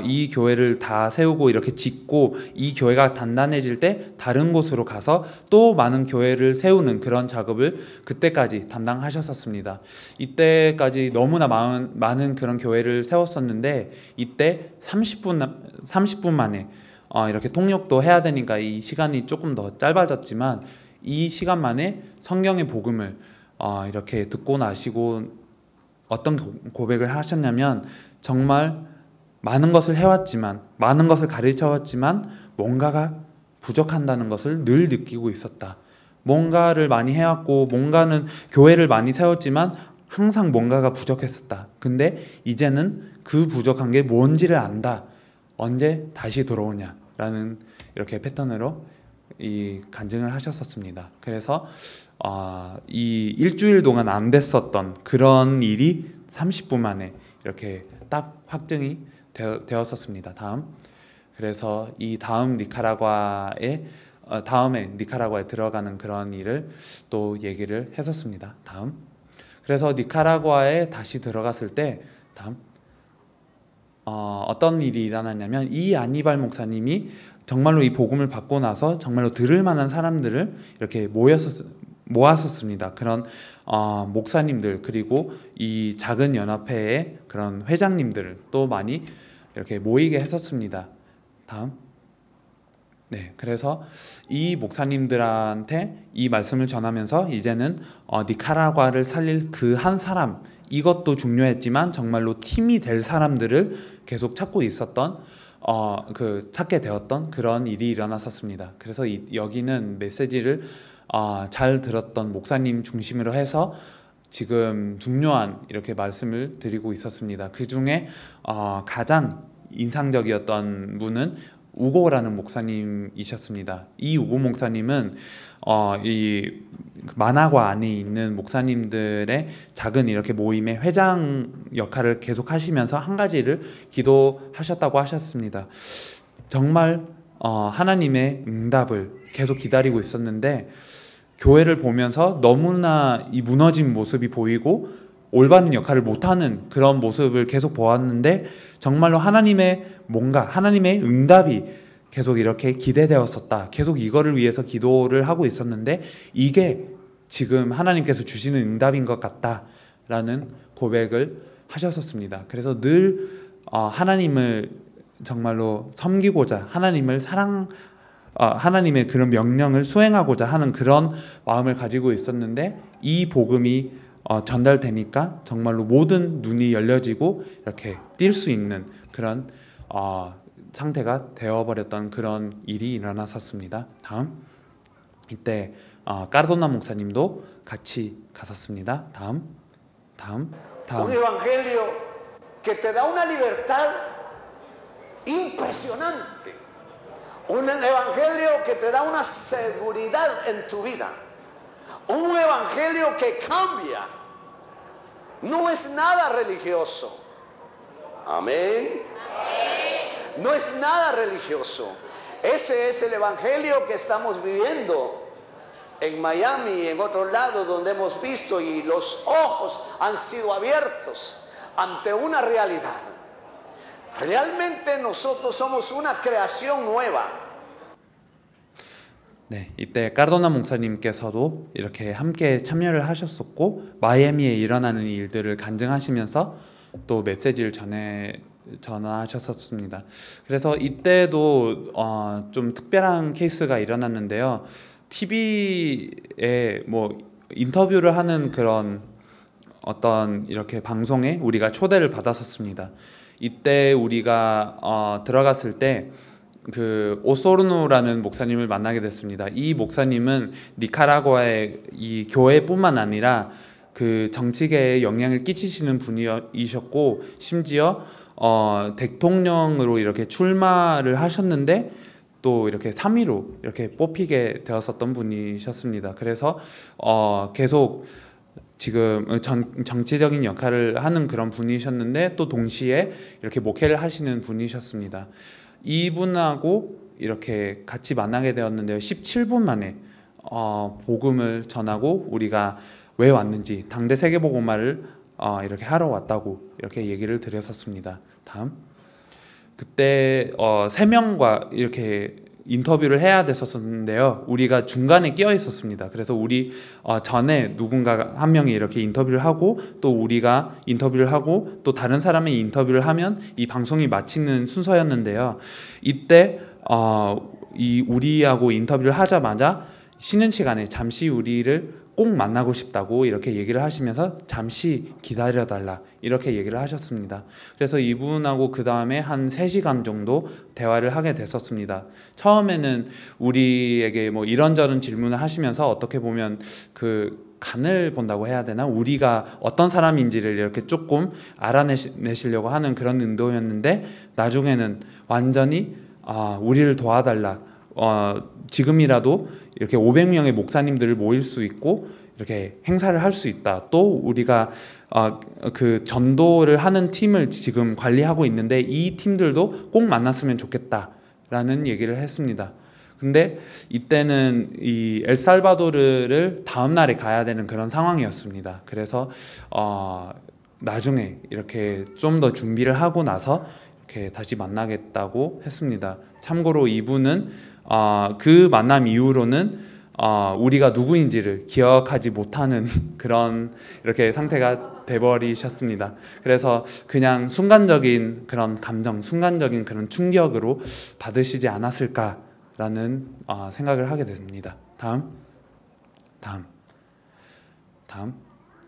이 교회를 다 세우고 이렇게 짓고 이 교회가 단단해질 때 다른 곳으로 가서 또 많은 교회를 세우는 그런 작업을 그때까지 담당하셨었습니다. 이때까지 너무나 많은 그런 교회를 세웠었는데 이때 30분 만에 이렇게 통역도 해야 되니까 이 시간이 조금 더 짧아졌지만 이 시간 만에 성경의 복음을 이렇게 듣고 나시고 어떤 고백을 하셨냐면 정말 많은 것을 해왔지만 많은 것을 가르쳐왔지만 뭔가가 부족한다는 것을 늘 느끼고 있었다. 뭔가를 많이 해왔고 뭔가는 교회를 많이 세웠지만 항상 뭔가가 부족했었다. 근데 이제는 그 부족한 게 뭔지를 안다. 언제 다시 돌아오냐라는 이렇게 패턴으로 이 간증을 하셨었습니다. 그래서 이 일주일 동안 안 됐었던 그런 일이 30분 만에 이렇게 딱 확증이 되었었습니다. 그래서 이 다음에 니카라과에 들어가는 그런 일을 또 얘기를 했었습니다. 그래서 니카라과에 다시 들어갔을 때 어떤 일이 일어났냐면 이 아니발 목사님이 정말로 이 복음을 받고 나서 정말로 들을 만한 사람들을 이렇게 모았었습니다. 그런 목사님들 그리고 이 작은 연합회의 그런 회장님들을 또 많이 이렇게 모이게 했었습니다. 그래서 이 목사님들한테 이 말씀을 전하면서 이제는 니카라과를 살릴 그 한 사람 이것도 중요했지만 정말로 팀이 될 사람들을 계속 찾고 있었던 찾게 되었던 그런 일이 일어났었습니다. 그래서 여기는 메시지를 잘 들었던 목사님 중심으로 해서 지금 중요한 이렇게 말씀을 드리고 있었습니다. 그 중에 가장 인상적이었던 분은 우고라는 목사님이셨습니다. 이 우고 목사님은 이 만화과 안에 있는 목사님들의 작은 이렇게 모임의 회장 역할을 계속 하시면서 한 가지를 기도하셨다고 하셨습니다. 정말 하나님의 응답을 계속 기다리고 있었는데 교회를 보면서 너무나 이 무너진 모습이 보이고 올바른 역할을 못하는 그런 모습을 계속 보았는데 정말로 하나님의 응답이 계속 이렇게 기대되었었다. 계속 이거를 위해서 기도를 하고 있었는데 이게 지금 하나님께서 주시는 응답인 것 같다라는 고백을 하셨었습니다. 그래서 늘 하나님을 정말로 섬기고자 하나님의 그런 명령을 수행하고자 하는 그런 마음을 가지고 있었는데 이 복음이 전달되니까 정말로 모든 눈이 열려지고 이렇게 뛸 수 있는 그런 상태가 되어버렸던 그런 일이 일어났었습니다. 이때 까르도나 목사님도 같이 갔었습니다. Un evangelio que te da una libertad impresionante. Un evangelio que te da una seguridad en tu vida. Un evangelio que cambia. No es nada religioso. Amén. No es nada religioso. Ese es el evangelio que estamos viviendo en Miami y en otros lados donde hemos visto y los ojos han sido abiertos ante una realidad. Realmente nosotros somos una creación nueva. 이때 까르도나 목사님께서도 이렇게 함께 참여를 하셨었고 마이애미에 일어나는 일들을 간증하시면서 또 메시지를 전하셨었습니다. 그래서 이때도 좀 특별한 케이스가 일어났는데요. TV에 뭐 인터뷰를 하는 그런 어떤 이렇게 방송에 우리가 초대를 받았었습니다. 이때 우리가 들어갔을 때 그 오소르노라는 목사님을 만나게 됐습니다. 이 목사님은 니카라과의 이 교회뿐만 아니라 그 정치계에 영향을 끼치시는 분이셨고 심지어 대통령으로 이렇게 출마를 하셨는데 또 이렇게 3위로 이렇게 뽑히게 되었었던 분이셨습니다. 그래서 계속 지금 정치적인 역할을 하는 그런 분이셨는데 또 동시에 이렇게 목회를 하시는 분이셨습니다. 이분하고 이렇게 같이 만나게 되었는데요. 17분 만에 복음을 전하고 우리가 왜 왔는지 당대 세계복음화를 이렇게 하러 왔다고 이렇게 얘기를 드렸었습니다. 다음. 그때 3명과 이렇게 인터뷰를 해야 됐었는데요. 우리가 중간에 끼어 있었습니다. 그래서 우리 전에 누군가 한 명이 이렇게 인터뷰를 하고 또 우리가 인터뷰를 하고 또 다른 사람이 인터뷰를 하면 이 방송이 마치는 순서였는데요. 이때 이 우리하고 인터뷰를 하자마자 쉬는 시간에 잠시 우리를 꼭 만나고 싶다고 이렇게 얘기를 하시면서 잠시 기다려달라 이렇게 얘기를 하셨습니다. 그래서 이분하고 그 다음에 한 3시간 정도 대화를 하게 됐었습니다. 처음에는 우리에게 뭐 이런저런 질문을 하시면서 어떻게 보면 그 간을 본다고 해야 되나? 우리가 어떤 사람인지를 이렇게 조금 알아내시려고 하는 그런 인도였는데 나중에는 완전히 우리를 도와달라, 지금이라도 이렇게 500명의 목사님들을 모일 수 있고 이렇게 행사를 할 수 있다. 또 우리가 그 전도를 하는 팀을 지금 관리하고 있는데 이 팀들도 꼭 만났으면 좋겠다라는 얘기를 했습니다. 근데 이때는 이 엘살바도르를 다음 날에 가야 되는 그런 상황이었습니다. 그래서 나중에 이렇게 좀 더 준비를 하고 나서 이렇게 다시 만나겠다고 했습니다. 참고로 이분은 그 만남 이후로는 우리가 누구인지를 기억하지 못하는 그런 이렇게 상태가 돼버리셨습니다. 그래서 그냥 순간적인 그런 감정, 순간적인 그런 충격으로 받으시지 않았을까라는 생각을 하게 됐습니다. 다음.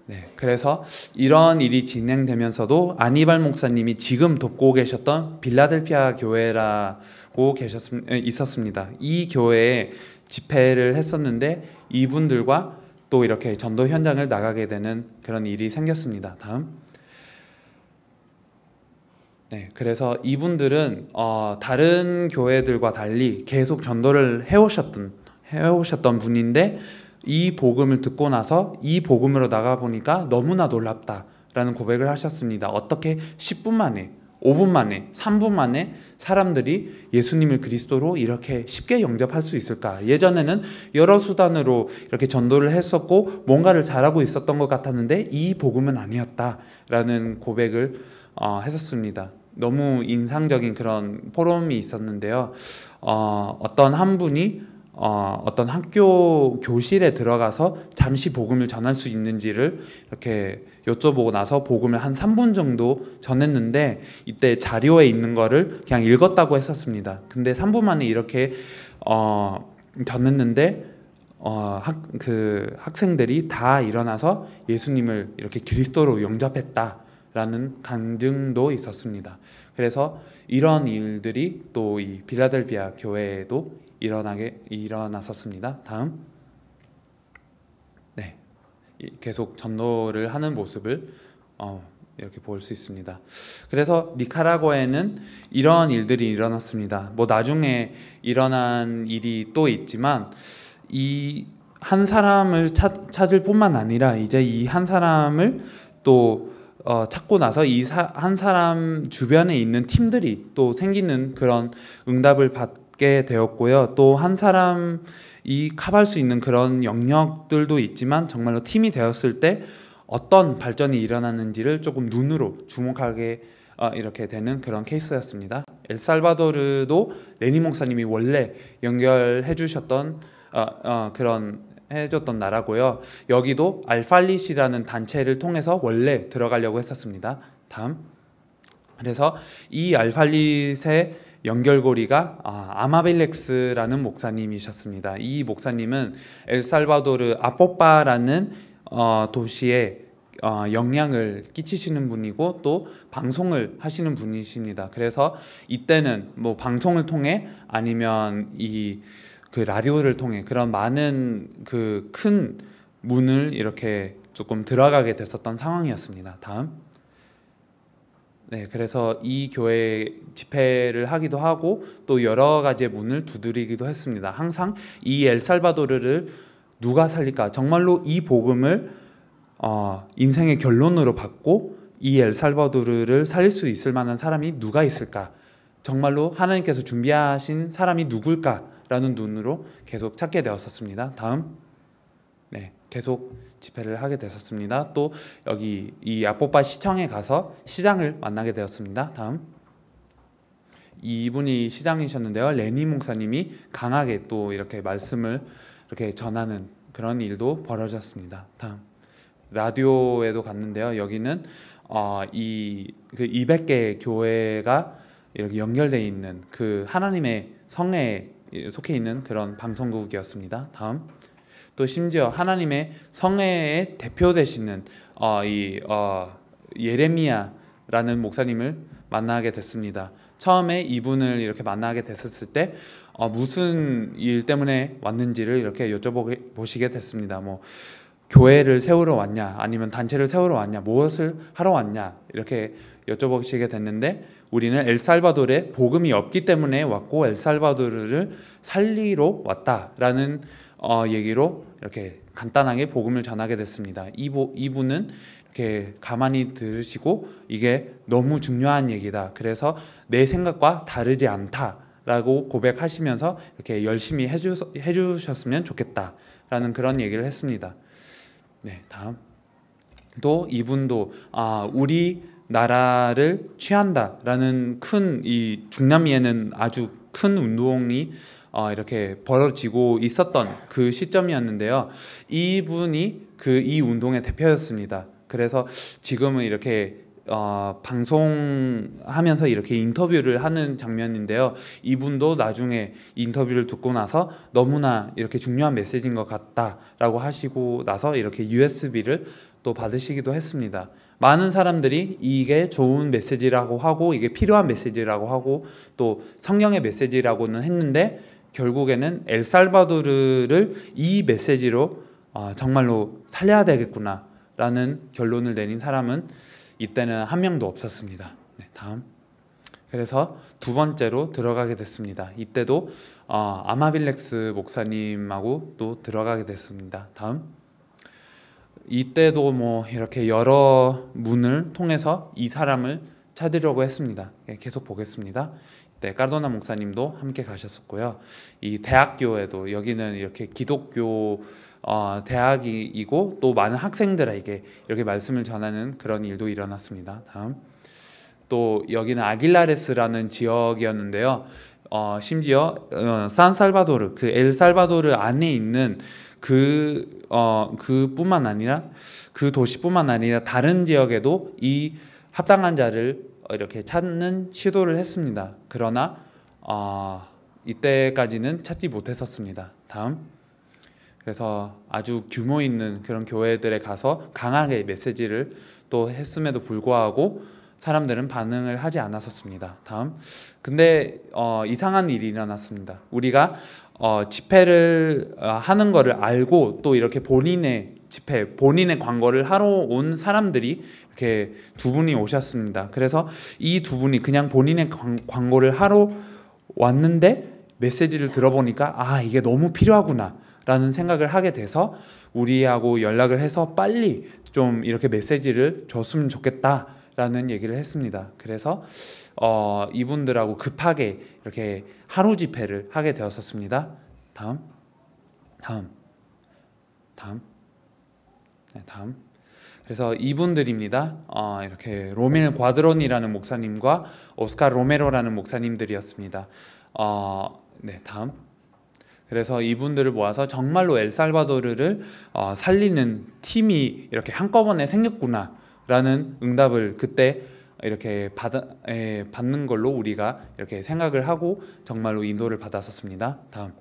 네, 그래서 이런 일이 진행되면서도 아니발 목사님이 지금 돕고 계셨던 빌라델피아 교회라고 있었습니다. 이 교회에 집회를 했었는데 이분들과 또 이렇게 전도 현장을 나가게 되는 그런 일이 생겼습니다. 다음. 네, 그래서 이분들은 다른 교회들과 달리 계속 전도를 해오셨던 분인데 이 복음을 듣고 나서 이 복음으로 나가 보니까 너무나 놀랍다라는 고백을 하셨습니다. 어떻게 10분 만에, 5분 만에, 3분 만에 사람들이 예수님을 그리스도로 이렇게 쉽게 영접할 수 있을까? 예전에는 여러 수단으로 이렇게 전도를 했었고 뭔가를 잘하고 있었던 것 같았는데 이 복음은 아니었다라는 고백을 했었습니다. 너무 인상적인 그런 포럼이 있었는데요. 어떤 한 분이 어떤 학교 교실에 들어가서 잠시 복음을 전할 수 있는지를 이렇게 여쭤보고 나서 복음을 한 3분 정도 전했는데 이때 자료에 있는 거를 그냥 읽었다고 했었습니다. 근데 3분 만에 이렇게 전했는데 그 학생들이 다 일어나서 예수님을 이렇게 그리스도로 영접했다라는 간증도 있었습니다. 그래서 이런 일들이 또 이 빌라델피아 교회에도 일어났었습니다. 다음. 네, 계속 전도를 하는 모습을 이렇게 볼 수 있습니다. 그래서 니카라과에는 이런 일들이 일어났습니다. 뭐 나중에 일어난 일이 또 있지만 이 한 사람을 찾을 뿐만 아니라 이제 이 한 사람을 또 찾고 나서 이 한 사람 주변에 있는 팀들이 또 생기는 그런 응답을 받게 되었고요. 또 한 사람이 커버할 수 있는 그런 영역들도 있지만 정말로 팀이 되었을 때 어떤 발전이 일어나는지를 조금 눈으로 주목하게 이렇게 되는 그런 케이스였습니다. 엘살바도르도 레니 목사님이 원래 연결해 주셨던 해줬던 나라고요. 여기도 알팔릿이라는 단체를 통해서 원래 들어가려고 했었습니다. 다음. 그래서 이 알팔릿의 연결고리가 아마벨렉스라는 목사님이셨습니다. 이 목사님은 엘살바도르 아뽀빠라는 도시에 영향을 끼치시는 분이고 또 방송을 하시는 분이십니다. 그래서 이때는 뭐 방송을 통해 아니면 그 라디오를 통해 그런 많은 그 큰 문을 이렇게 조금 들어가게 됐었던 상황이었습니다. 다음. 네, 그래서 이 교회 집회를 하기도 하고 또 여러 가지의 문을 두드리기도 했습니다. 항상 이 엘살바도르를 누가 살릴까? 정말로 이 복음을 인생의 결론으로 받고 이 엘살바도르를 살릴 수 있을 만한 사람이 누가 있을까? 정말로 하나님께서 준비하신 사람이 누굴까? 라는 눈으로 계속 찾게 되었었습니다. 다음. 네, 계속 집회를 하게 됐었습니다. 또 여기 이 아포파 시청에 가서 시장을 만나게 되었습니다. 다음. 이분이 시장이셨는데요. 레니 목사님이 강하게 또 이렇게 말씀을 이렇게 전하는 그런 일도 벌어졌습니다. 다음. 라디오에도 갔는데요. 여기는 그 200개 교회가 이렇게 연결되어 있는 그 하나님의 성에 속해 있는 그런 방송국이었습니다. 다음. 또 심지어 하나님의 성회의 대표 되시는 예레미야라는 목사님을 만나게 됐습니다. 처음에 이분을 이렇게 만나게 됐었을 때 무슨 일 때문에 왔는지를 이렇게 여쭤보시게 됐습니다. 뭐 교회를 세우러 왔냐, 아니면 단체를 세우러 왔냐, 무엇을 하러 왔냐 이렇게 여쭤보시게 됐는데, 우리는 엘살바도르에 복음이 없기 때문에 왔고 엘살바도르를 살리러 왔다라는 얘기로 이렇게 간단하게 복음을 전하게 됐습니다. 이분은 이렇게 가만히 들으시고 이게 너무 중요한 얘기다, 그래서 내 생각과 다르지 않다라고 고백하시면서 이렇게 열심히 해주셨으면 좋겠다라는 그런 얘기를 했습니다. 네, 다음. 또 이분도 우리 나라를 취한다라는 큰 이 중남미에는 아주 큰 운동이 이렇게 벌어지고 있었던 그 시점이었는데요. 이분이 이 운동의 대표였습니다. 그래서 지금은 이렇게 방송하면서 이렇게 인터뷰를 하는 장면인데요. 이분도 나중에 인터뷰를 듣고 나서 너무나 이렇게 중요한 메시지인 것 같다라고 하시고 나서 이렇게 USB를 또 받으시기도 했습니다. 많은 사람들이 이게 좋은 메시지라고 하고 이게 필요한 메시지라고 하고 또 성경의 메시지라고는 했는데, 결국에는 엘살바도르를 이 메시지로 정말로 살려야 되겠구나 라는 결론을 내린 사람은 이때는 한 명도 없었습니다. 네, 다음. 그래서 두 번째로 들어가게 됐습니다. 이때도 아마빌렉스 목사님하고 또 들어가게 됐습니다. 다음. 이때도 뭐 이렇게 여러 문을 통해서 이 사람을 찾으려고 했습니다. 계속 보겠습니다. 이때 까르도나 목사님도 함께 가셨었고요. 이 대학교에도, 여기는 이렇게 기독교 대학이고 또 많은 학생들에게 이렇게 말씀을 전하는 그런 일도 일어났습니다. 다음. 또 여기는 아길라레스라는 지역이었는데요. 심지어 산살바도르, 그 엘살바도르 안에 있는 그뿐만 아니라 그 도시뿐만 아니라 다른 지역에도 이 합당한 자를 이렇게 찾는 시도를 했습니다. 그러나 이때까지는 찾지 못했었습니다. 다음. 그래서 아주 규모 있는 그런 교회들에 가서 강하게 메시지를 또 했음에도 불구하고 사람들은 반응을 하지 않았었습니다. 다음. 근데 이상한 일이 일어났습니다. 우리가 집회를 하는 거를 알고 또 이렇게 본인의 집회, 본인의 광고를 하러 온 사람들이 이렇게 두 분이 오셨습니다. 그래서 이 두 분이 그냥 본인의 광고를 하러 왔는데 메시지를 들어보니까 이게 너무 필요하구나 라는 생각을 하게 돼서 우리하고 연락을 해서 빨리 좀 이렇게 메시지를 줬으면 좋겠다 라는 얘기를 했습니다. 그래서 이분들하고 급하게 이렇게 하루 집회를 하게 되었었습니다. 다음. 네, 다음. 그래서 이분들입니다. 이렇게 로멜 과드론이라는 목사님과 오스카 로메로라는 목사님들이었습니다. 네, 다음. 그래서 이분들을 모아서 정말로 엘살바도르를 살리는 팀이 이렇게 한꺼번에 생겼구나라는 응답을 그때 이렇게 받는 걸로 우리가 이렇게 생각을 하고 정말로 인도를 받았었습니다. 다음.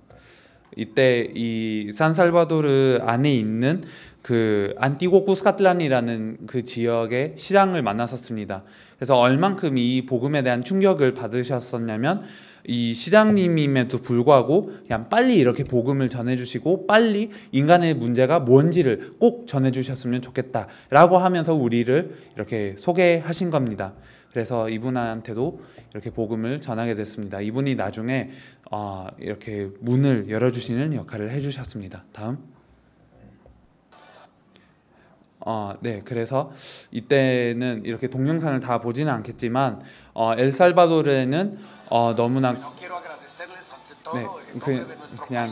이때 이 산살바도르 안에 있는 그 안티고 쿠스카틀란이라는 그 지역의 시장을 만났었습니다. 그래서 얼만큼 이 복음에 대한 충격을 받으셨었냐면, 이 시장님임에도 불구하고 그냥 빨리 이렇게 복음을 전해주시고 빨리 인간의 문제가 뭔지를 꼭 전해주셨으면 좋겠다라고 하면서 우리를 이렇게 소개하신 겁니다. 그래서 이분한테도 이렇게 복음을 전하게 됐습니다. 이분이 나중에 이렇게 문을 열어주시는 역할을 해주셨습니다. 다음. 네, 그래서 이때는 이렇게 동영상을 다 보지는 않겠지만 엘살바도르에는 너무나 그냥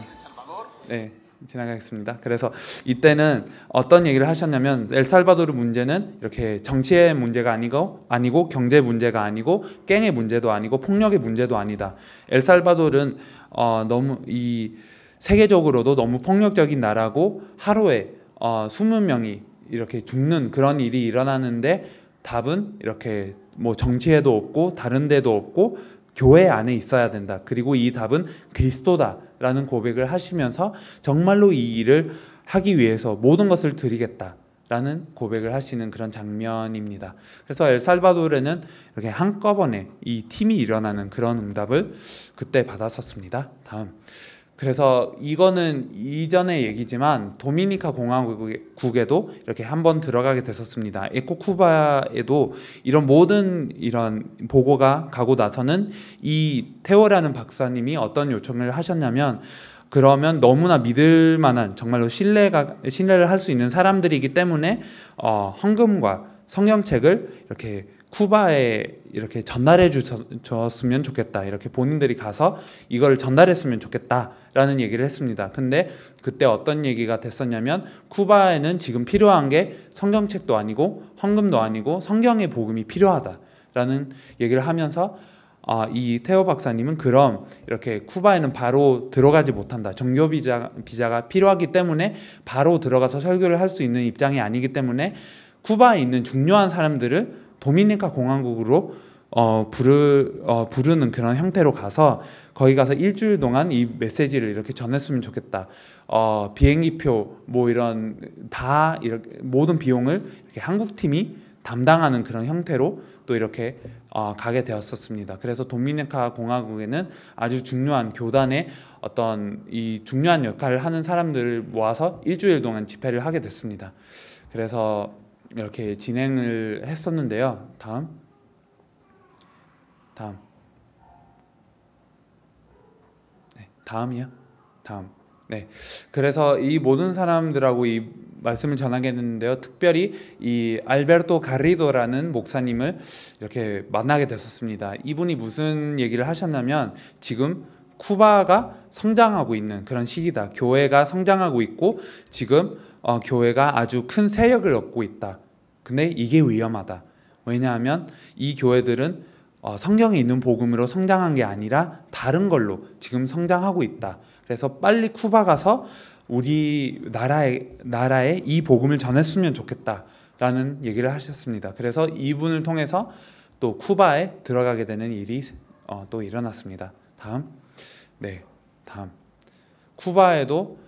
네, 지나가겠습니다. 그래서 이때는 어떤 얘기를 하셨냐면 엘살바도르 문제는 이렇게 정치의 문제가 아니고 경제 문제가 아니고 갱의 문제도 아니고 폭력의 문제도 아니다. 엘살바도르는 너무 이 세계적으로도 너무 폭력적인 나라고 하루에 20명이 이렇게 죽는 그런 일이 일어나는데 답은 이렇게 뭐 정치에도 없고 다른 데도 없고 교회 안에 있어야 된다. 그리고 이 답은 그리스도다라는 고백을 하시면서 정말로 이 일을 하기 위해서 모든 것을 드리겠다라는 고백을 하시는 그런 장면입니다. 그래서 엘살바도르는 이렇게 한꺼번에 이 팀이 일어나는 그런 응답을 그때 받았었습니다. 다음. 그래서 이거는 이전의 얘기지만 도미니카 공화국에도 이렇게 한번 들어가게 됐었습니다. 에코쿠바에도 이런 모든 이런 보고가 가고 나서는 이 테오라는 박사님이 어떤 요청을 하셨냐면 그러면 너무나 믿을 만한 정말로 신뢰를 할 수 있는 사람들이기 때문에 헌금과 성경책을 이렇게 쿠바에 이렇게 전달해 주셨으면 좋겠다. 이렇게 본인들이 가서 이걸 전달했으면 좋겠다라는 얘기를 했습니다. 근데 그때 어떤 얘기가 됐었냐면 쿠바에는 지금 필요한 게 성경책도 아니고 헌금도 아니고 성경의 복음이 필요하다라는 얘기를 하면서 이 테오 박사님은 그럼 이렇게 쿠바에는 바로 들어가지 못한다. 종교 비자가 필요하기 때문에 바로 들어가서 설교를 할 수 있는 입장이 아니기 때문에 쿠바에 있는 중요한 사람들을 도미니카 공화국으로 부르는 그런 형태로 가서 거기 가서 일주일 동안 이 메시지를 이렇게 전했으면 좋겠다. 비행기표 뭐 이런 다 이렇게 모든 비용을 이렇게 한국 팀이 담당하는 그런 형태로 또 이렇게 가게 되었었습니다. 그래서 도미니카 공화국에는 아주 중요한 교단의 어떤 이 중요한 역할을 하는 사람들을 모아서 일주일 동안 집회를 하게 됐습니다. 그래서 이렇게 진행을 했었는데요. 다음. 네, 다음이요. 다음. 네. 그래서 이 모든 사람들하고 이 말씀을 전하게 됐는데요. 특별히 이 알베르토 가리도라는 목사님을 이렇게 만나게 됐었습니다. 이분이 무슨 얘기를 하셨냐면 지금 쿠바가 성장하고 있는 그런 시기다. 교회가 성장하고 있고 지금 교회가 아주 큰 세력을 얻고 있다. 근데 이게 위험하다. 왜냐하면 이 교회들은 성경에 있는 복음으로 성장한 게 아니라 다른 걸로 지금 성장하고 있다. 그래서 빨리 쿠바 가서 우리 나라에 이 복음을 전했으면 좋겠다라는 얘기를 하셨습니다. 그래서 이분을 통해서 또 쿠바에 들어가게 되는 일이 또 일어났습니다. 다음. 네, 다음. 쿠바에도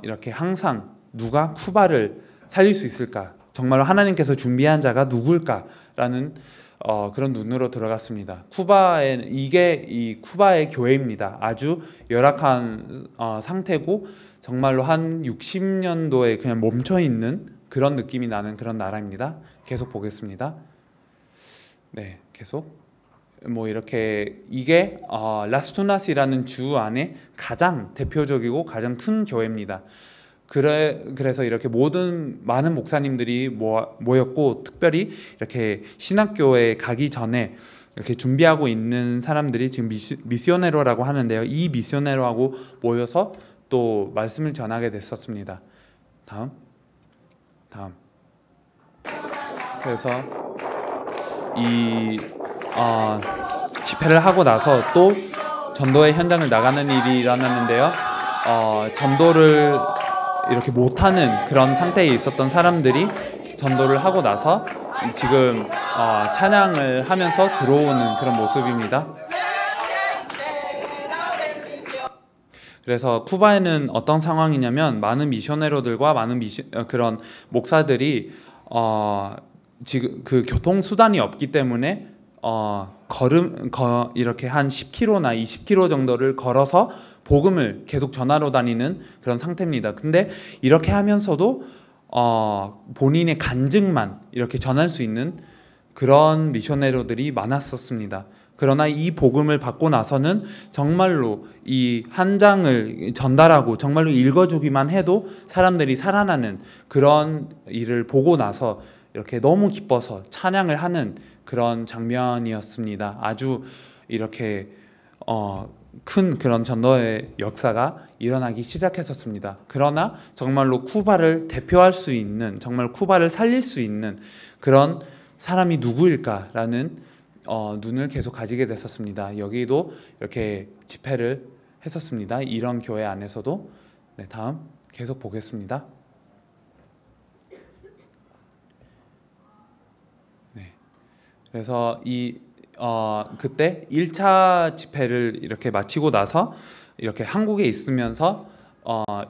이렇게 항상 누가 쿠바를 살릴 수 있을까? 정말로 하나님께서 준비한 자가 누굴까라는 그런 눈으로 들어갔습니다. 이게 이 쿠바의 교회입니다. 아주 열악한 상태고 정말로 한 60년도에 그냥 멈춰 있는 그런 느낌이 나는 그런 나라입니다. 계속 보겠습니다. 네, 계속. 뭐 이렇게 이게 라스투나시라는 주 안에 가장 대표적이고 가장 큰 교회입니다. 그래서 이렇게 많은 목사님들이 모였고 특별히 이렇게 신학교에 가기 전에 이렇게 준비하고 있는 사람들이 지금 미sio네로라고 하는데요. 이 미sio네로하고 모여서 또 말씀을 전하게 됐었습니다. 다음. 그래서 이 집회를 하고 나서 또 전도의 현장을 나가는 일이 일어났는데요. 전도를 이렇게 못하는 그런 상태에 있었던 사람들이 전도를 하고 나서 지금 찬양을 하면서 들어오는 그런 모습입니다. 그래서 쿠바에는 어떤 상황이냐면 많은 미셔네로들과 많은 그런 목사들이 지금 그 교통 수단이 없기 때문에 이렇게 한 10km나 20km 정도를 걸어서 복음을 계속 전하러 다니는 그런 상태입니다. 근데 이렇게 하면서도 본인의 간증만 이렇게 전할 수 있는 그런 미셔네로들이 많았었습니다. 그러나 이 복음을 받고 나서는 정말로 이 한 장을 전달하고 정말로 읽어주기만 해도 사람들이 살아나는 그런 일을 보고 나서 이렇게 너무 기뻐서 찬양을 하는 그런 장면이었습니다. 아주 이렇게 큰 그런 전도의 역사가 일어나기 시작했었습니다. 그러나 정말로 쿠바를 대표할 수 있는, 정말 쿠바를 살릴 수 있는 그런 사람이 누구일까라는 눈을 계속 가지게 됐었습니다. 여기도 이렇게 집회를 했었습니다. 이런 교회 안에서도. 네, 다음 계속 보겠습니다. 네, 그래서 그때 1차 집회를 이렇게 마치고 나서 이렇게 한국에 있으면서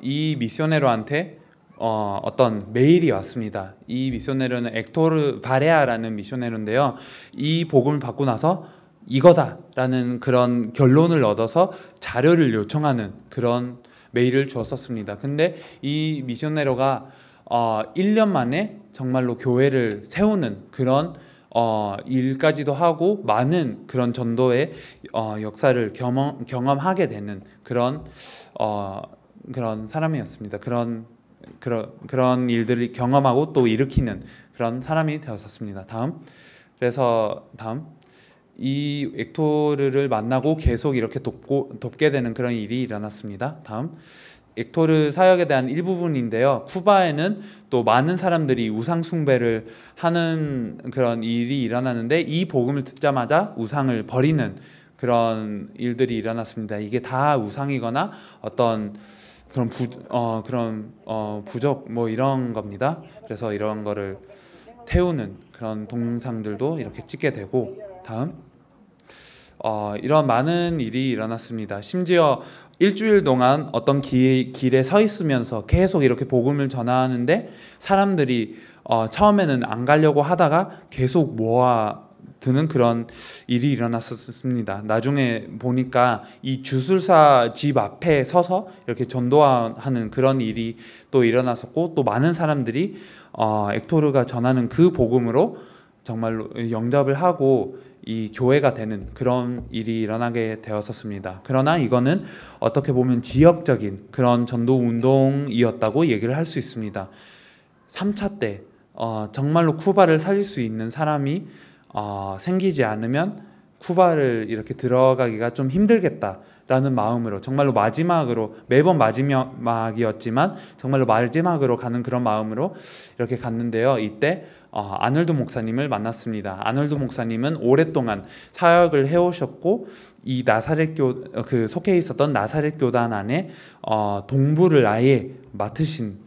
이 미sionero한테 어떤 메일이 왔습니다. 이 미sionero는 엑토르 바레아라는 미sionero인데요. 이 복음을 받고 나서 이거다라는 그런 결론을 얻어서 자료를 요청하는 그런 메일을 주었었습니다. 근데 이 미sionero가 1년 만에 정말로 교회를 세우는 그런 일까지도 하고 많은 그런 전도의 역사를 경험하게 되는 그런 사람이었습니다. 그런 일들을 경험하고 또 일으키는 그런 사람이 되었었습니다. 그래서 다음 이 엑토르를 만나고 계속 이렇게 돕게 되는 그런 일이 일어났습니다. 다음 엑토르 사역에 대한 일부분인데요. 쿠바에는 또 많은 사람들이 우상 숭배를 하는 그런 일이 일어나는데 이 복음을 듣자마자 우상을 버리는 그런 일들이 일어났습니다. 이게 다 우상이거나 어떤 그런 부적 뭐 이런 겁니다. 그래서 이런 거를 태우는 그런 동영상들도 이렇게 찍게 되고, 다음 이런 많은 일이 일어났습니다. 심지어 일주일 동안 어떤 길에 서 있으면서 계속 이렇게 복음을 전하는데 사람들이 처음에는 안 가려고 하다가 계속 모아드는 그런 일이 일어났었습니다. 나중에 보니까 이 주술사 집 앞에 서서 이렇게 전도하는 그런 일이 또 일어났었고, 또 많은 사람들이 엑토르가 전하는 그 복음으로 정말로 영접을 하고 이 교회가 되는 그런 일이 일어나게 되었었습니다. 그러나 이거는 어떻게 보면 지역적인 그런 전도 운동이었다고 얘기를 할 수 있습니다. 3차 때 정말로 쿠바를 살릴 수 있는 사람이 생기지 않으면 쿠바를 이렇게 들어가기가 좀 힘들겠다라는 마음으로, 정말로 마지막으로, 매번 마지막이었지만 정말로 마지막으로 가는 그런 마음으로 이렇게 갔는데요. 이때 아놀드 목사님을 만났습니다. 아놀드 목사님은 오랫동안 사역을 해오셨고 이 나사렛 속해 있었던 나사렛 교단 안에 동부를 아예 맡으신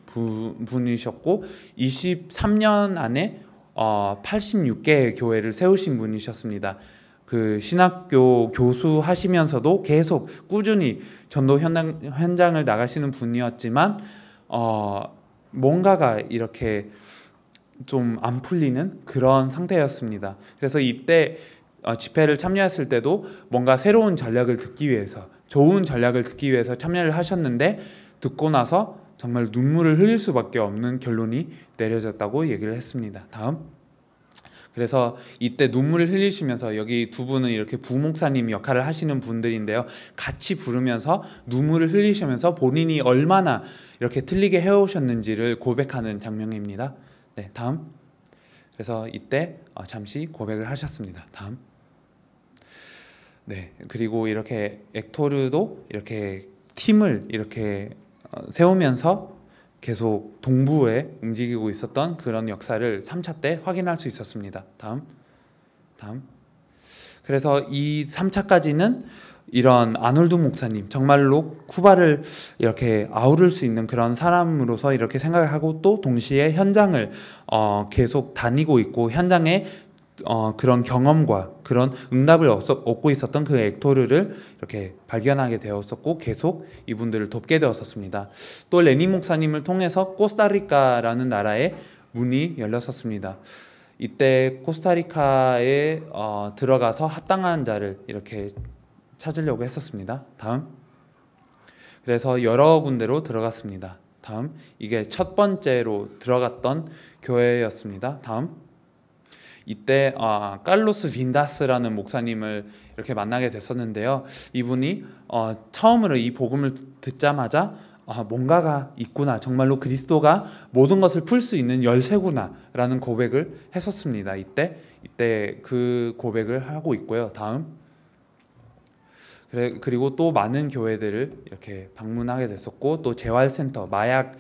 분이셨고 23년 안에 86개의 교회를 세우신 분이셨습니다. 그 신학교 교수 하시면서도 계속 꾸준히 전도 현장을 나가시는 분이었지만 뭔가가 이렇게 좀 안 풀리는 그런 상태였습니다. 그래서 이때 집회를 참여했을 때도 뭔가 새로운 전략을 듣기 위해서, 좋은 전략을 듣기 위해서 참여를 하셨는데 듣고 나서 정말 눈물을 흘릴 수밖에 없는 결론이 내려졌다고 얘기를 했습니다. 다음. 그래서 이때 눈물을 흘리시면서, 여기 두 분은 이렇게 부목사님 역할을 하시는 분들인데요, 같이 부르면서 눈물을 흘리시면서 본인이 얼마나 이렇게 틀리게 해오셨는지를 고백하는 장면입니다. 네, 다음. 그래서 이때 잠시 고백을 하셨습니다. 다음. 네, 그리고 이렇게 엑토르도 이렇게 팀을 이렇게 세우면서 계속 동부에 움직이고 있었던 그런 역사를 3차 때 확인할 수 있었습니다. 다음. 그래서 이 3차까지는 이런 아놀드 목사님, 정말로 쿠바를 이렇게 아우를 수 있는 그런 사람으로서 이렇게 생각을 하고, 또 동시에 현장을 계속 다니고 있고 현장에 그런 경험과 그런 응답을 얻고 있었던 그 엑토르를 이렇게 발견하게 되었었고 계속 이분들을 돕게 되었었습니다. 또 레니 목사님을 통해서 코스타리카라는 나라에 문이 열렸었습니다. 이때 코스타리카에 들어가서 합당한 자를 이렇게 찾으려고 했었습니다. 다음. 그래서 여러 군데로 들어갔습니다. 다음. 이게 첫 번째로 들어갔던 교회였습니다. 다음. 이때 칼로스 빈다스라는 목사님을 이렇게 만나게 됐었는데요. 이분이 처음으로 이 복음을 듣자마자 뭔가가 있구나, 정말로 그리스도가 모든 것을 풀 수 있는 열쇠구나 라는 고백을 했었습니다. 이때 그 고백을 하고 있고요. 다음. 그리고 또 많은 교회들을 이렇게 방문하게 됐었고, 또 재활센터, 마약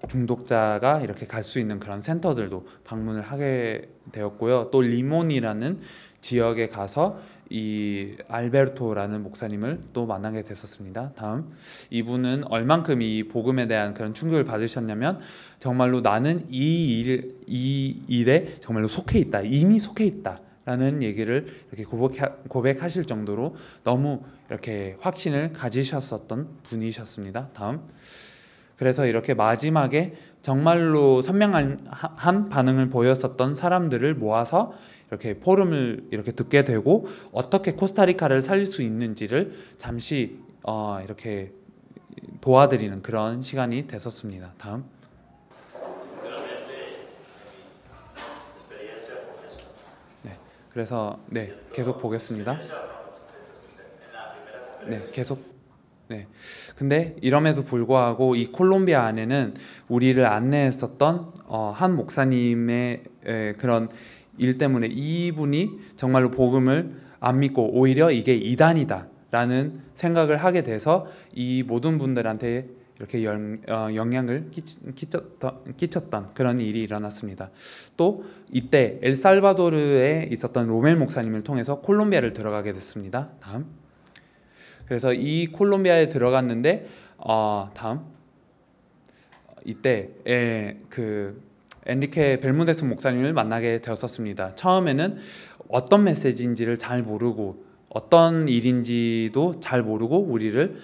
중독자가 이렇게 갈 수 있는 그런 센터들도 방문을 하게 되었고요. 또 리몬이라는 지역에 가서 이 알베르토라는 목사님을 또 만나게 됐었습니다. 다음, 이분은 얼만큼 이 복음에 대한 그런 충격을 받으셨냐면, 정말로 나는 이 일에 정말로 속해 있다, 이미 속해 있다 라는 얘기를 이렇게 고백하실 정도로 너무 이렇게 확신을 가지셨었던 분이셨습니다. 다음, 그래서 이렇게 마지막에 정말로 선명한 반응을 보였었던 사람들을 모아서 이렇게 포럼을 이렇게 듣게 되고, 어떻게 코스타리카를 살릴 수 있는지를 잠시 이렇게 도와드리는 그런 시간이 됐었습니다. 다음. 네, 그래서 계속 보겠습니다. 네. 근데 이럼에도 불구하고 이 콜롬비아 안에는 우리를 안내했었던 한 목사님의 그런 일 때문에 이분이 정말로 복음을 안 믿고 오히려 이게 이단이다 라는 생각을 하게 돼서 이 모든 분들한테 이렇게 영향을 끼쳤던 그런 일이 일어났습니다. 또 이때 엘살바도르에 있었던 로멜 목사님을 통해서 콜롬비아를 들어가게 됐습니다. 다음. 그래서 이 콜롬비아에 들어갔는데 다음, 이때 그 엔리케 벨무데스 목사님을 만나게 되었었습니다. 처음에는 어떤 메시지인지를 잘 모르고 어떤 일인지도 잘 모르고 우리를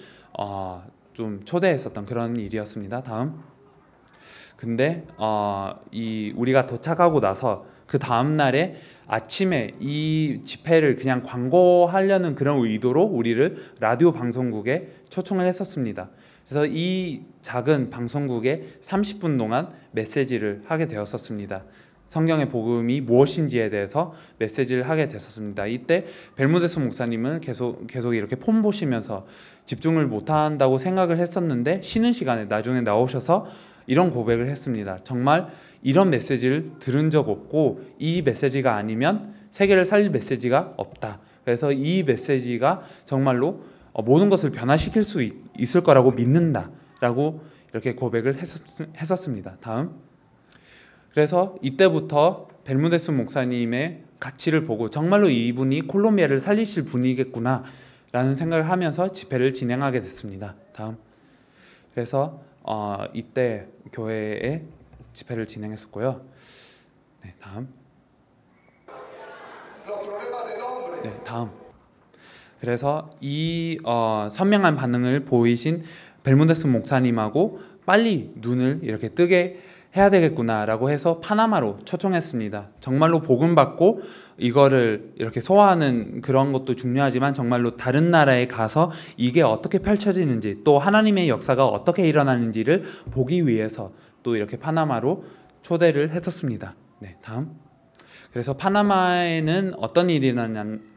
좀 초대했었던 그런 일이었습니다. 다음. 근데 우리가 도착하고 나서 그 다음 날에 아침에 이 집회를 그냥 광고하려는 그런 의도로 우리를 라디오 방송국에 초청을 했었습니다. 그래서 이 작은 방송국에 30분 동안 메시지를 하게 되었었습니다. 성경의 복음이 무엇인지에 대해서 메시지를 하게 됐었습니다. 이때 벨무데스 목사님은 계속 이렇게 폰 보시면서 집중을 못한다고 생각을 했었는데, 쉬는 시간에 나중에 나오셔서 이런 고백을 했습니다. 정말 이런 메시지를 들은 적 없고 이 메시지가 아니면 세계를 살릴 메시지가 없다. 그래서 이 메시지가 정말로 모든 것을 변화시킬 수 있을 거라고 믿는다 라고 이렇게 고백을 했었습니다. 다음. 그래서 이때부터 벨무데스 목사님의 가치를 보고 정말로 이분이 콜롬비아를 살리실 분이겠구나 라는 생각을 하면서 집회를 진행하게 됐습니다. 다음. 그래서 이때 교회에 집회를 진행했었고요. 네, 다음. 네, 다음. 그래서 이 선명한 반응을 보이신 벨무데스 목사님하고 빨리 눈을 이렇게 뜨게 해야 되겠구나라고 해서 파나마로 초청했습니다. 정말로 복음 받고 이거를 이렇게 소화하는 그런 것도 중요하지만 정말로 다른 나라에 가서 이게 어떻게 펼쳐지는지, 또 하나님의 역사가 어떻게 일어나는지를 보기 위해서 또 이렇게 파나마로 초대를 했었습니다. 네, 다음. 그래서 파나마에는 어떤 일이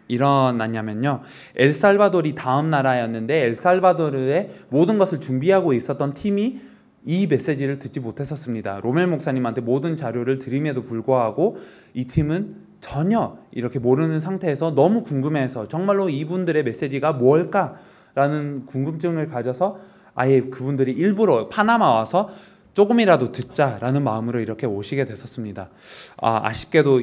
일어났냐면요, 엘살바도르이 다음 나라였는데 엘살바도르의 모든 것을 준비하고 있었던 팀이 이 메시지를 듣지 못했었습니다. 로멜 목사님한테 모든 자료를 드림에도 불구하고 이 팀은 전혀 이렇게 모르는 상태에서 너무 궁금해서 정말로 이분들의 메시지가 뭘까라는 궁금증을 가져서 아예 그분들이 일부러 파나마 와서 조금이라도 듣자라는 마음으로 이렇게 오시게 됐었습니다. 아쉽게도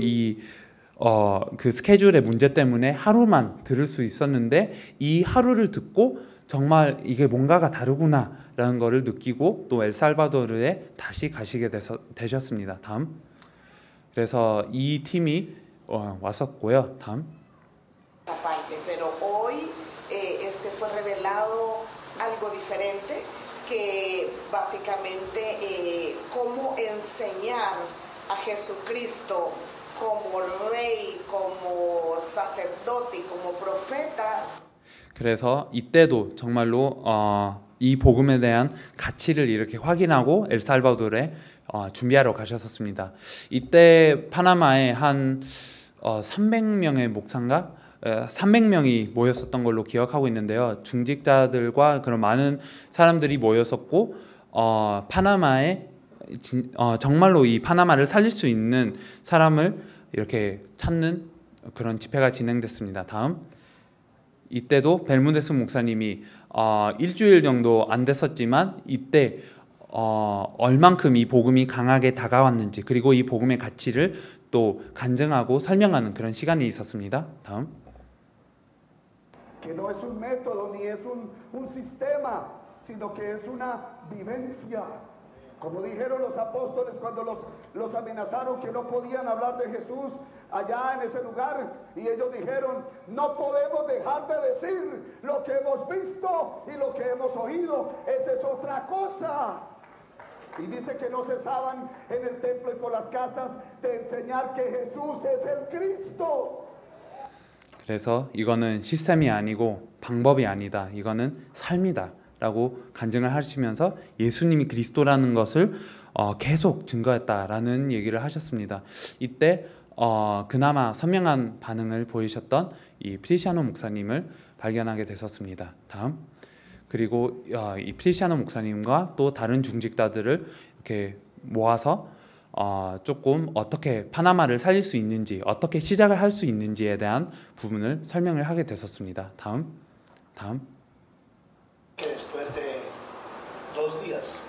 그 스케줄의 문제 때문에 하루만 들을 수 있었는데, 이 하루를 듣고 정말 이게 뭔가가 다르구나라는 것을 느끼고 또 엘살바도르에 다시 가시게 되셨습니다. 다음. 그래서 이 팀이 왔었고요. 다음. Pero hoy fue revelado algo diferente, que básicamente cómo enseñar a Jesucristo como rey, como sacerdote y como profeta. 그래서 이때도 정말로 이 복음에 대한 가치를 이렇게 확인하고 엘살바도르에 준비하러 가셨었습니다. 이때 파나마에 한 300명의 목사인가 300명이 모였었던 걸로 기억하고 있는데요. 중직자들과 그런 많은 사람들이 모였었고, 파나마에 정말로 이 파나마를 살릴 수 있는 사람을 이렇게 찾는 그런 집회가 진행됐습니다. 다음. 이때도 벨무데스 목사님이 일주일 정도 안 됐었지만 이때 얼만큼 이 복음이 강하게 다가왔는지 그리고 이 복음의 가치를 또 간증하고 설명하는 그런 시간이 있었습니다. 다음. Que no es un método ni es un sistema, sino que es una vivencia. Como dijeron los apóstoles cuando los amenazaron que no podían hablar de Jesús allá en ese lugar, y ellos dijeron, no podemos dejar de decir lo que hemos visto y lo que hemos oído, esa es otra cosa. Y dice que no cesaban en el templo y por las casas de enseñar que Jesús es el Cristo. 그래서 이거는 시스템이 아니고 방법이 아니다. 이거는 삶이다. 라고 간증을 하시면서 예수님이 그리스도라는 것을 계속 증거했다라는 얘기를 하셨습니다. 이때 그나마 선명한 반응을 보이셨던 이 프리시아노 목사님을 발견하게 됐었습니다. 다음. 그리고 이 프리시아노 목사님과 또 다른 중직자들을 이렇게 모아서 조금 어떻게 파나마를 살릴 수 있는지, 어떻게 시작을 할 수 있는지에 대한 부분을 설명을 하게 됐었습니다. 다음. Que después de 2 días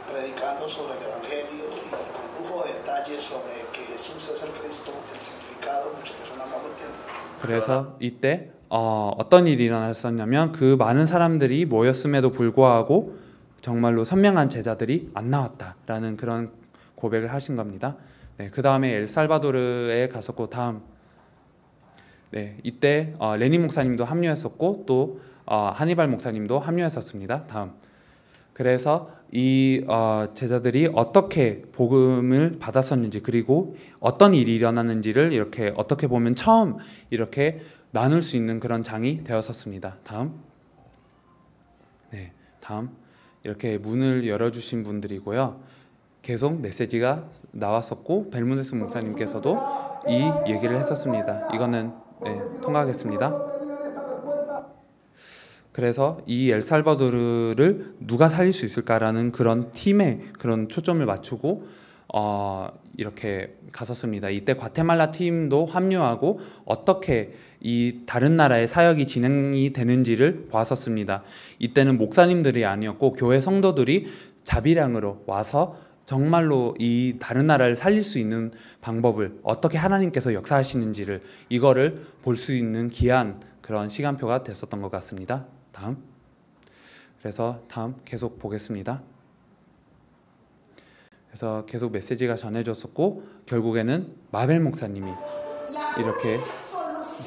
predicando sobre el Evangelio y con lujo de detalles sobre que Jesús es el Cristo, el significado, muchas personas no lo entienden. 그래서 이때 어떤 일이 일어났었냐면 그 많은 사람들이 모였음에도 불구하고 정말로 선명한 제자들이 안 나왔다라는 그런 고백을 하신 겁니다. 네, 그 다음에 엘살바도르에 갔었고 다음. 네, 이때 레니 목사님도 합류했었고 또 하니발 목사님도 합류했었습니다. 다음. 그래서 이 제자들이 어떻게 복음을 받았었는지 그리고 어떤 일이 일어났는지를 이렇게 어떻게 보면 처음 이렇게 나눌 수 있는 그런 장이 되었었습니다. 다음. 네, 다음. 이렇게 문을 열어주신 분들이고요. 계속 메시지가 나왔었고 벨무데스 목사님께서도 이 얘기를 했었습니다. 이거는 통과하겠습니다. 그래서 이 엘살바도르를 누가 살릴 수 있을까라는 그런 팀에 그런 초점을 맞추고 이렇게 갔었습니다. 이때 과테말라 팀도 합류하고 어떻게 이 다른 나라의 사역이 진행이 되는지를 보았었습니다. 이때는 목사님들이 아니었고 교회 성도들이 자비량으로 와서 정말로 이 다른 나라를 살릴 수 있는 방법을 어떻게 하나님께서 역사하시는지를 이거를 볼 수 있는 귀한 그런 시간표가 됐었던 것 같습니다. 다음. 그래서 다음 계속 보겠습니다. 그래서 계속 메시지가 전해졌었고 결국에는 마벨 목사님이 이렇게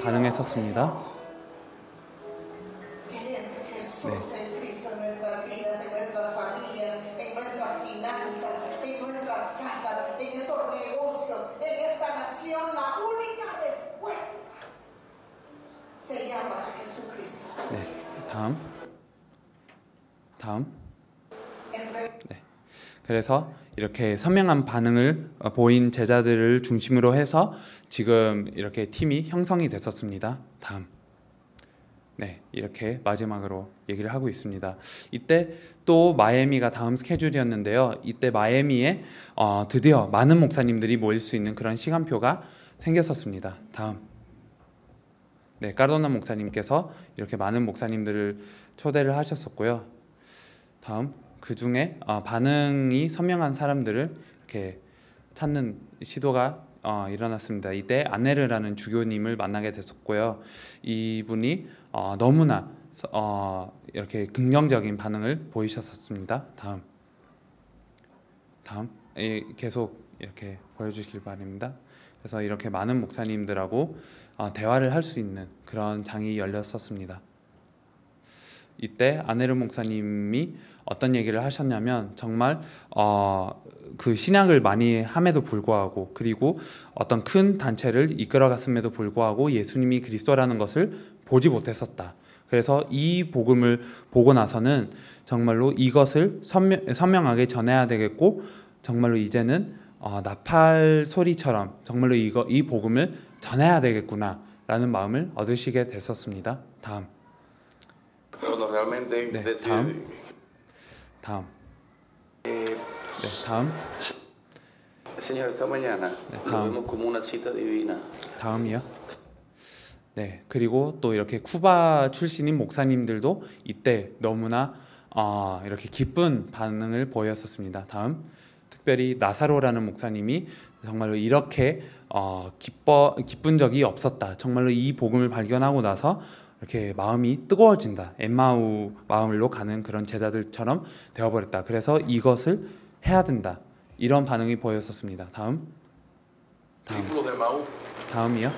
반응했었습니다. 네. 다음. 네. 그래서 이렇게 선명한 반응을 보인 제자들을 중심으로 해서 지금 이렇게 팀이 형성이 됐었습니다. 다음. 네, 이렇게 마지막으로 얘기를 하고 있습니다. 이때 또 마이애미가 다음 스케줄이었는데요. 이때 마이애미에 드디어 많은 목사님들이 모일 수 있는 그런 시간표가 생겼었습니다. 다음. 네, 까르도나 목사님께서 이렇게 많은 목사님들을 초대를 하셨었고요. 다음, 그 중에 반응이 선명한 사람들을 이렇게 찾는 시도가 일어났습니다. 이때 아네르라는 주교님을 만나게 됐었고요. 이분이 너무나 이렇게 긍정적인 반응을 보이셨었습니다. 다음, 계속 이렇게 보여주시길 바랍니다. 그래서 이렇게 많은 목사님들하고 대화를 할 수 있는 그런 장이 열렸었습니다. 이때 아네르 목사님이 어떤 얘기를 하셨냐면 정말 그 신학을 많이 함에도 불구하고 그리고 어떤 큰 단체를 이끌어갔음에도 불구하고 예수님이 그리스도라는 것을 보지 못했었다. 그래서 이 복음을 보고 나서는 정말로 이것을 선명하게 전해야 되겠고 정말로 이제는 나팔 소리처럼 정말로 이 복음을 전해야 되겠구나 라는 마음을 얻으시게 됐었습니다. 다음. 네, 다음. 네, 다음. Señor, esta mañana lo vemos como una cita divina. 다음이요. 네, 그리고 또 이렇게 쿠바 출신인 목사님들도 이때 너무나 이렇게 기쁜 반응을 보였었습니다. 다음, 특별히 나사로라는 목사님이 정말로 이렇게 기쁜 적이 없었다. 정말로 이 복음을 발견하고 나서 이렇게 마음이 뜨거워진다. 엠마우 마을로 가는 그런 제자들처럼 되어버렸다. 그래서 이것을 해야 된다. 이런 반응이 보였었습니다. 다음이요.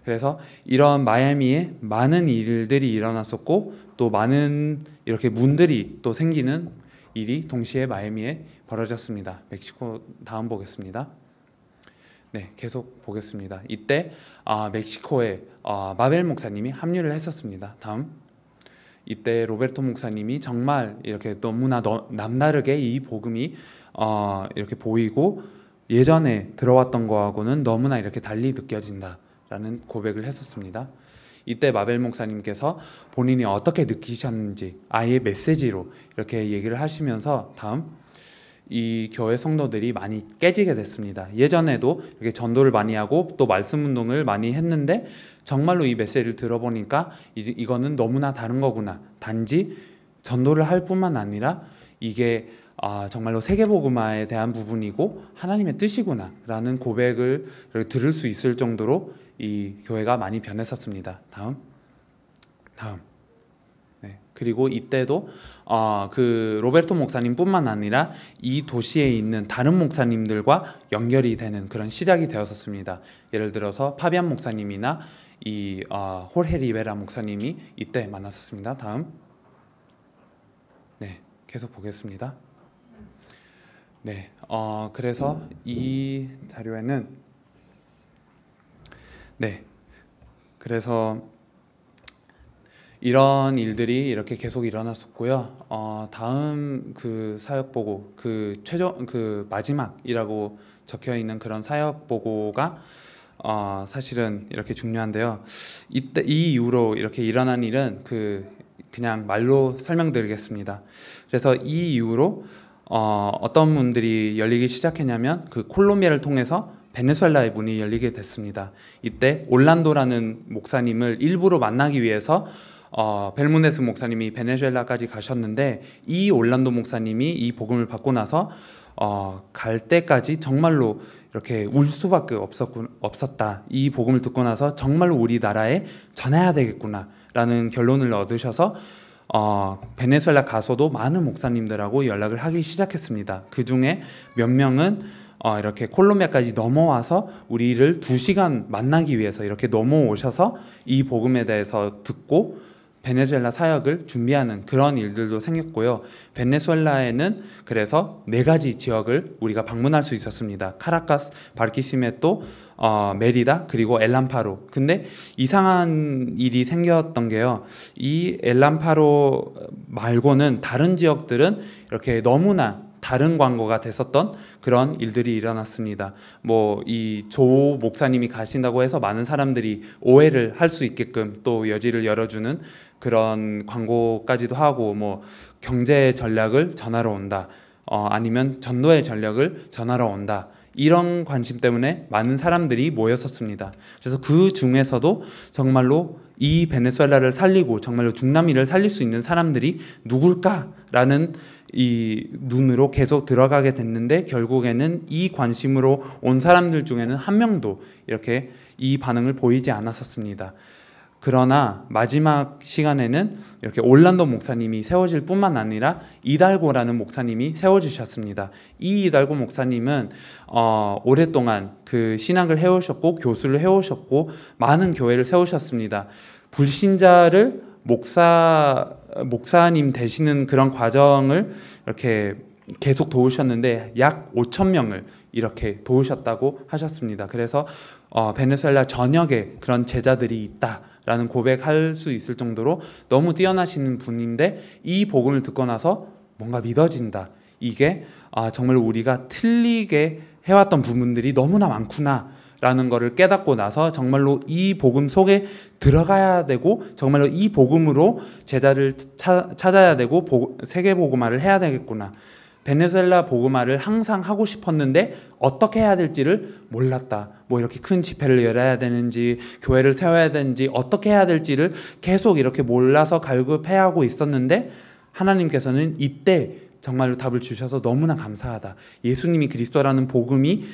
그래서 이런 마이애미에 많은 일들이 일어났었고 또 많은 이렇게 문들이 또 생기는 일이 동시에 마이애미에 벌어졌습니다. 멕시코 다음 보겠습니다. 네, 계속 보겠습니다. 이때 멕시코에 마벨 목사님이 합류를 했었습니다. 다음, 이때 로베르토 목사님이 정말 이렇게 너무나 남다르게 이 복음이 이렇게 보이고 예전에 들어왔던 거하고는 너무나 이렇게 달리 느껴진다라는 고백을 했었습니다. 이때 마벨 목사님께서 본인이 어떻게 느끼셨는지 아예 메시지로 이렇게 얘기를 하시면서 다음, 이 교회 성도들이 많이 깨지게 됐습니다. 예전에도 이렇게 전도를 많이 하고 또 말씀 운동을 많이 했는데 정말로 이 메시지를 들어보니까 이거는 너무나 다른 거구나. 단지 전도를 할 뿐만 아니라 이게 정말로 세계복음화에 대한 부분이고 하나님의 뜻이구나 라는 고백을 들을 수 있을 정도로 이 교회가 많이 변했었습니다. 다음. 네, 그리고 이때도 그 로베르토 목사님뿐만 아니라 이 도시에 있는 다른 목사님들과 연결이 되는 그런 시작이 되었었습니다. 예를 들어서 파비안 목사님이나 이 호르헤 리베라 목사님이 이때 만났었습니다. 다음. 네, 계속 보겠습니다. 네, 그래서 이 자료에는 네, 그래서 이런 일들이 이렇게 계속 일어났었고요. 다음 그 사역 보고 그 마지막이라고 적혀 있는 그런 사역 보고가 사실은 이렇게 중요한데요. 이때 이 이후로 이렇게 일어난 일은 그냥 말로 설명드리겠습니다. 그래서 이 이후로 어떤 문들이 열리기 시작했냐면 그 콜롬비아를 통해서 베네수엘라의 문이 열리게 됐습니다. 이때 올란도라는 목사님을 일부러 만나기 위해서 벨무네스 목사님이 베네수엘라까지 가셨는데 이 올란도 목사님이 이 복음을 받고 나서 갈 때까지 정말로 이렇게 울 수밖에 없었다. 이 복음을 듣고 나서 정말로 우리나라에 전해야 되겠구나 라는 결론을 얻으셔서 베네수엘라 가서도 많은 목사님들하고 연락을 하기 시작했습니다. 그 중에 몇 명은 이렇게 콜롬비아까지 넘어와서 우리를 2시간 만나기 위해서 이렇게 넘어오셔서 이 복음에 대해서 듣고 베네수엘라 사역을 준비하는 그런 일들도 생겼고요. 베네수엘라에는 그래서 4가지 지역을 우리가 방문할 수 있었습니다. 카라카스, 바르키시메토, 메리다, 그리고 엘람파로. 근데 이상한 일이 생겼던 게요. 이 엘람파로 말고는 다른 지역들은 이렇게 너무나 다른 광고가 됐었던 그런 일들이 일어났습니다. 뭐 이 조 목사님이 가신다고 해서 많은 사람들이 오해를 할 수 있게끔 또 여지를 열어주는 그런 광고까지도 하고, 뭐 경제 전략을 전하러 온다, 아니면 전도의 전략을 전하러 온다, 이런 관심 때문에 많은 사람들이 모였었습니다. 그래서 그 중에서도 정말로 이 베네수엘라를 살리고 정말로 중남미를 살릴 수 있는 사람들이 누굴까라는 이 눈으로 계속 들어가게 됐는데, 결국에는 이 관심으로 온 사람들 중에는 한 명도 이렇게 이 반응을 보이지 않았었습니다. 그러나 마지막 시간에는 이렇게 올란도 목사님이 세워질 뿐만 아니라 이달고라는 목사님이 세워지셨습니다. 이 이달고 목사님은 오랫동안 그 신학을 해오셨고 교수를 해오셨고 많은 교회를 세우셨습니다. 불신자를 목사님 되시는 그런 과정을 이렇게 계속 도우셨는데 약 5,000명을 이렇게 도우셨다고 하셨습니다. 그래서 베네수엘라 전역에 그런 제자들이 있다라는 고백할 수 있을 정도로 너무 뛰어나시는 분인데, 이 복음을 듣고 나서 뭔가 믿어진다. 이게 정말 우리가 틀리게 해왔던 부분들이 너무나 많구나 라는 거를 깨닫고 나서 정말로 이 복음 속에 들어가야 되고 정말로 이 복음으로 제자를 찾아야 되고 세계복음화를 해야 되겠구나. 베네수엘라 복음화를 항상 하고 싶었는데 어떻게 해야 될지를 몰랐다. 뭐 이렇게 큰 집회를 열어야 되는지, 교회를 세워야 되는지, 어떻게 해야 될지를 계속 이렇게 몰라서 갈급해하고 있었는데, 하나님께서는 이때 정말로 답을 주셔서 너무나 감사하다. 예수님이 그리스도라는 복음이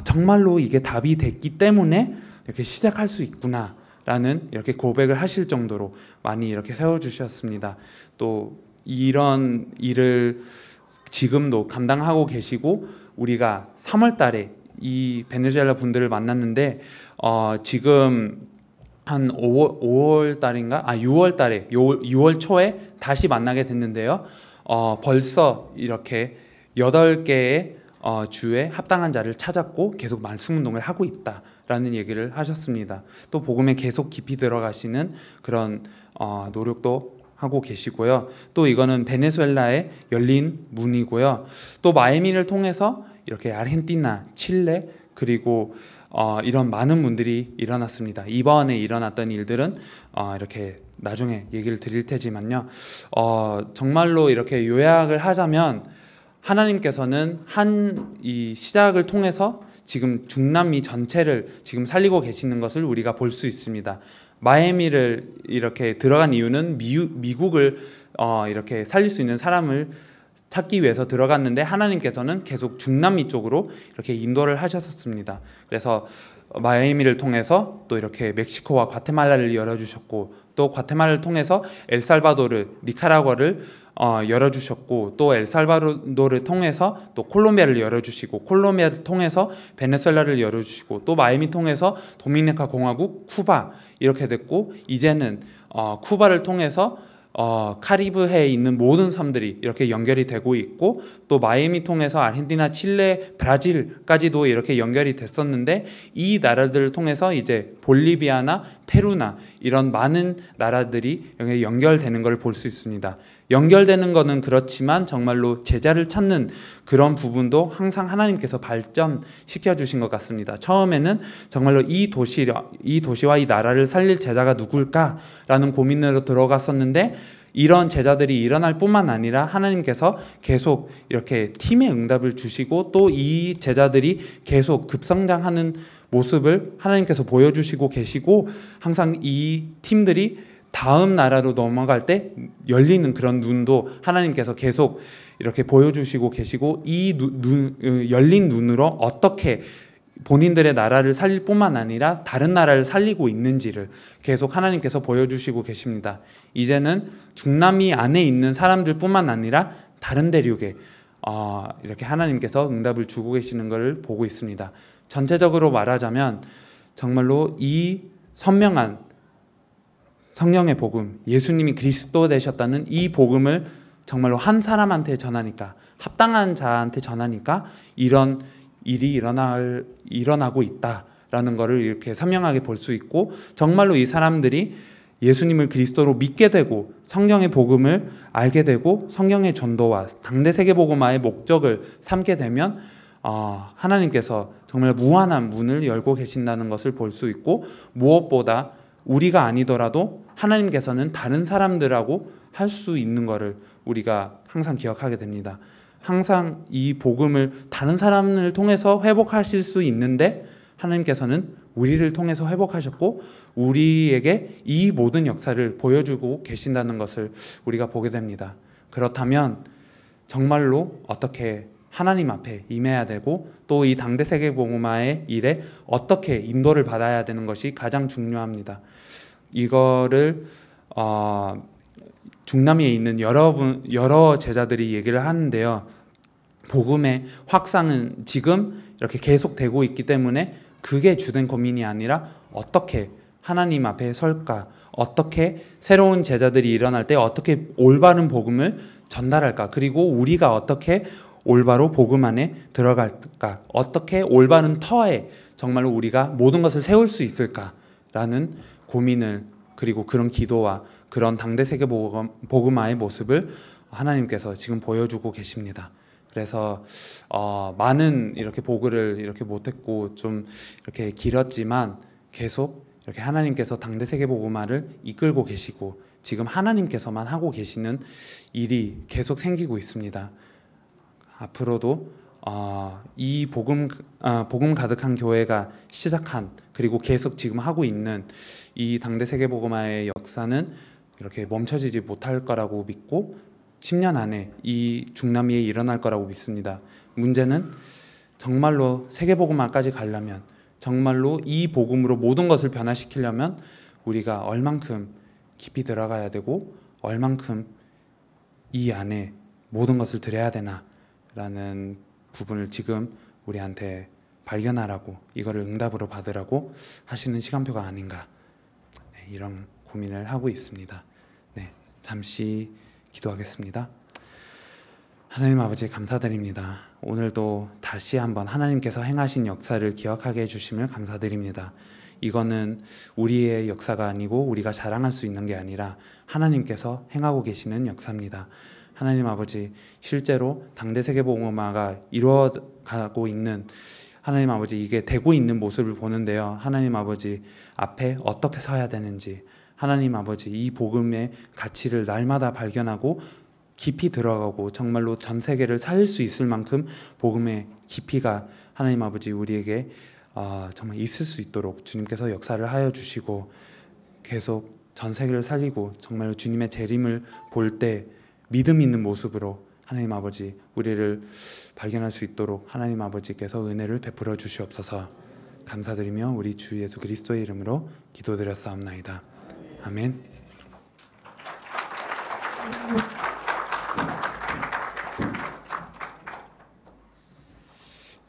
정말로 이게 답이 됐기 때문에 이렇게 시작할 수 있구나 라는 이렇게 고백을 하실 정도로 많이 이렇게 세워주셨습니다. 또 이런 일을 지금도 감당하고 계시고, 우리가 3월 달에 이 베네수엘라 분들을 만났는데 지금 한 5월 달인가? 6월 달에 6월 초에 다시 만나게 됐는데요. 벌써 이렇게 8개의 주에 합당한 자를 찾았고 계속 말씀 운동을 하고 있다라는 얘기를 하셨습니다. 또 복음에 계속 깊이 들어가시는 그런 노력도 하고 계시고요. 또 이거는 베네수엘라의 열린 문이고요. 또 마이애미를 통해서 이렇게 아르헨티나, 칠레, 그리고 이런 많은 분들이 일어났습니다. 이번에 일어났던 일들은 이렇게 나중에 얘기를 드릴 테지만요. 정말로 이렇게 요약을 하자면, 하나님께서는 이 시작을 통해서 지금 중남미 전체를 지금 살리고 계시는 것을 우리가 볼 수 있습니다. 마이애미를 이렇게 들어간 이유는 미국을 이렇게 살릴 수 있는 사람을 찾기 위해서 들어갔는데, 하나님께서는 계속 중남미 쪽으로 이렇게 인도를 하셨습니다. 그래서 마이애미를 통해서 또 이렇게 멕시코와 과테말라를 열어주셨고, 또 과테말라를 통해서 엘살바도르, 니카라과를 열어주셨고, 또 엘살바도르를 통해서 또 콜롬비아를 열어주시고, 콜롬비아를 통해서 베네수엘라를 열어주시고, 또 마이애미 통해서 도미니카 공화국, 쿠바 이렇게 됐고, 이제는 쿠바를 통해서 카리브해에 있는 모든 섬들이 이렇게 연결이 되고 있고, 또 마이애미 통해서 아르헨티나, 칠레, 브라질까지도 이렇게 연결이 됐었는데, 이 나라들을 통해서 이제 볼리비아나 페루나 이런 많은 나라들이 연결되는 걸 볼 수 있습니다. 연결되는 거는 그렇지만 정말로 제자를 찾는 그런 부분도 항상 하나님께서 발전시켜 주신 것 같습니다. 처음에는 정말로 이 도시와 이 나라를 살릴 제자가 누굴까라는 고민으로 들어갔었는데, 이런 제자들이 일어날 뿐만 아니라 하나님께서 계속 이렇게 팀의 응답을 주시고, 또 이 제자들이 계속 급성장하는 모습을 하나님께서 보여주시고 계시고, 항상 이 팀들이 다음 나라로 넘어갈 때 열리는 그런 눈도 하나님께서 계속 이렇게 보여주시고 계시고, 이 열린 눈으로 어떻게 본인들의 나라를 살릴 뿐만 아니라 다른 나라를 살리고 있는지를 계속 하나님께서 보여주시고 계십니다. 이제는 중남미 안에 있는 사람들 뿐만 아니라 다른 대륙에 이렇게 하나님께서 응답을 주고 계시는 것을 보고 있습니다. 전체적으로 말하자면 정말로 이 선명한 성령의 복음, 예수님이 그리스도 되셨다는 이 복음을 정말로 한 사람한테 전하니까, 합당한 자한테 전하니까 이런 일이 일어나고 있다라는 것을 이렇게 선명하게 볼 수 있고, 정말로 이 사람들이 예수님을 그리스도로 믿게 되고 성경의 복음을 알게 되고 성경의 전도와 당대 세계복음화의 목적을 삼게 되면 하나님께서 정말 무한한 문을 열고 계신다는 것을 볼 수 있고, 무엇보다 우리가 아니더라도 하나님께서는 다른 사람들하고 할 수 있는 것을 우리가 항상 기억하게 됩니다. 항상 이 복음을 다른 사람을 통해서 회복하실 수 있는데, 하나님께서는 우리를 통해서 회복하셨고 우리에게 이 모든 역사를 보여주고 계신다는 것을 우리가 보게 됩니다. 그렇다면 정말로 어떻게 하나님 앞에 임해야 되고, 또 이 당대 세계복음화의 일에 어떻게 인도를 받아야 되는 것이 가장 중요합니다. 이거를 중남미에 있는 여러 제자들이 얘기를 하는데요. 복음의 확산은 지금 이렇게 계속되고 있기 때문에 그게 주된 고민이 아니라 어떻게 하나님 앞에 설까, 어떻게 새로운 제자들이 일어날 때 어떻게 올바른 복음을 전달할까, 그리고 우리가 어떻게 올바로 복음 안에 들어갈까, 어떻게 올바른 터에 정말로 우리가 모든 것을 세울 수 있을까라는 고민을, 그리고 그런 기도와 그런 당대 세계 복음화의 모습을 하나님께서 지금 보여주고 계십니다. 그래서 많은 이렇게 보글을 이렇게 못했고 좀 이렇게 길었지만 계속 이렇게 하나님께서 당대 세계 복음화를 이끌고 계시고 지금 하나님께서만 하고 계시는 일이 계속 생기고 있습니다. 앞으로도 이 복음 가득한 교회가 시작한 그리고 계속 지금 하고 있는 이 당대 세계복음화의 역사는 이렇게 멈춰지지 못할 거라고 믿고 10년 안에 이 중남미에 일어날 거라고 믿습니다. 문제는 정말로 세계복음화까지 가려면, 정말로 이 복음으로 모든 것을 변화시키려면 우리가 얼만큼 깊이 들어가야 되고 얼만큼 이 안에 모든 것을 드려야 되나라는 부분을 지금 우리한테 발견하라고, 이거를 응답으로 받으라고 하시는 시간표가 아닌가, 이런 고민을 하고 있습니다. 네, 잠시 기도하겠습니다. 하나님 아버지 감사드립니다. 오늘도 다시 한번 하나님께서 행하신 역사를 기억하게 해주심을 감사드립니다. 이거는 우리의 역사가 아니고 우리가 자랑할 수 있는 게 아니라 하나님께서 행하고 계시는 역사입니다. 하나님 아버지, 실제로 당대 세계복음화가 이루어가고 있는, 하나님 아버지, 이게 되고 있는 모습을 보는데요. 하나님 아버지, 앞에 어떻게 서야 되는지, 하나님 아버지, 이 복음의 가치를 날마다 발견하고 깊이 들어가고 정말로 전 세계를 살릴 수 있을 만큼 복음의 깊이가 하나님 아버지 우리에게 정말 있을 수 있도록 주님께서 역사를 하여 주시고, 계속 전 세계를 살리고 정말로 주님의 재림을 볼 때 믿음 있는 모습으로 하나님 아버지 우리를 발견할 수 있도록 하나님 아버지께서 은혜를 베풀어 주시옵소서. 감사드리며 우리 주 예수 그리스도의 이름으로 기도드렸사옵나이다. 아멘.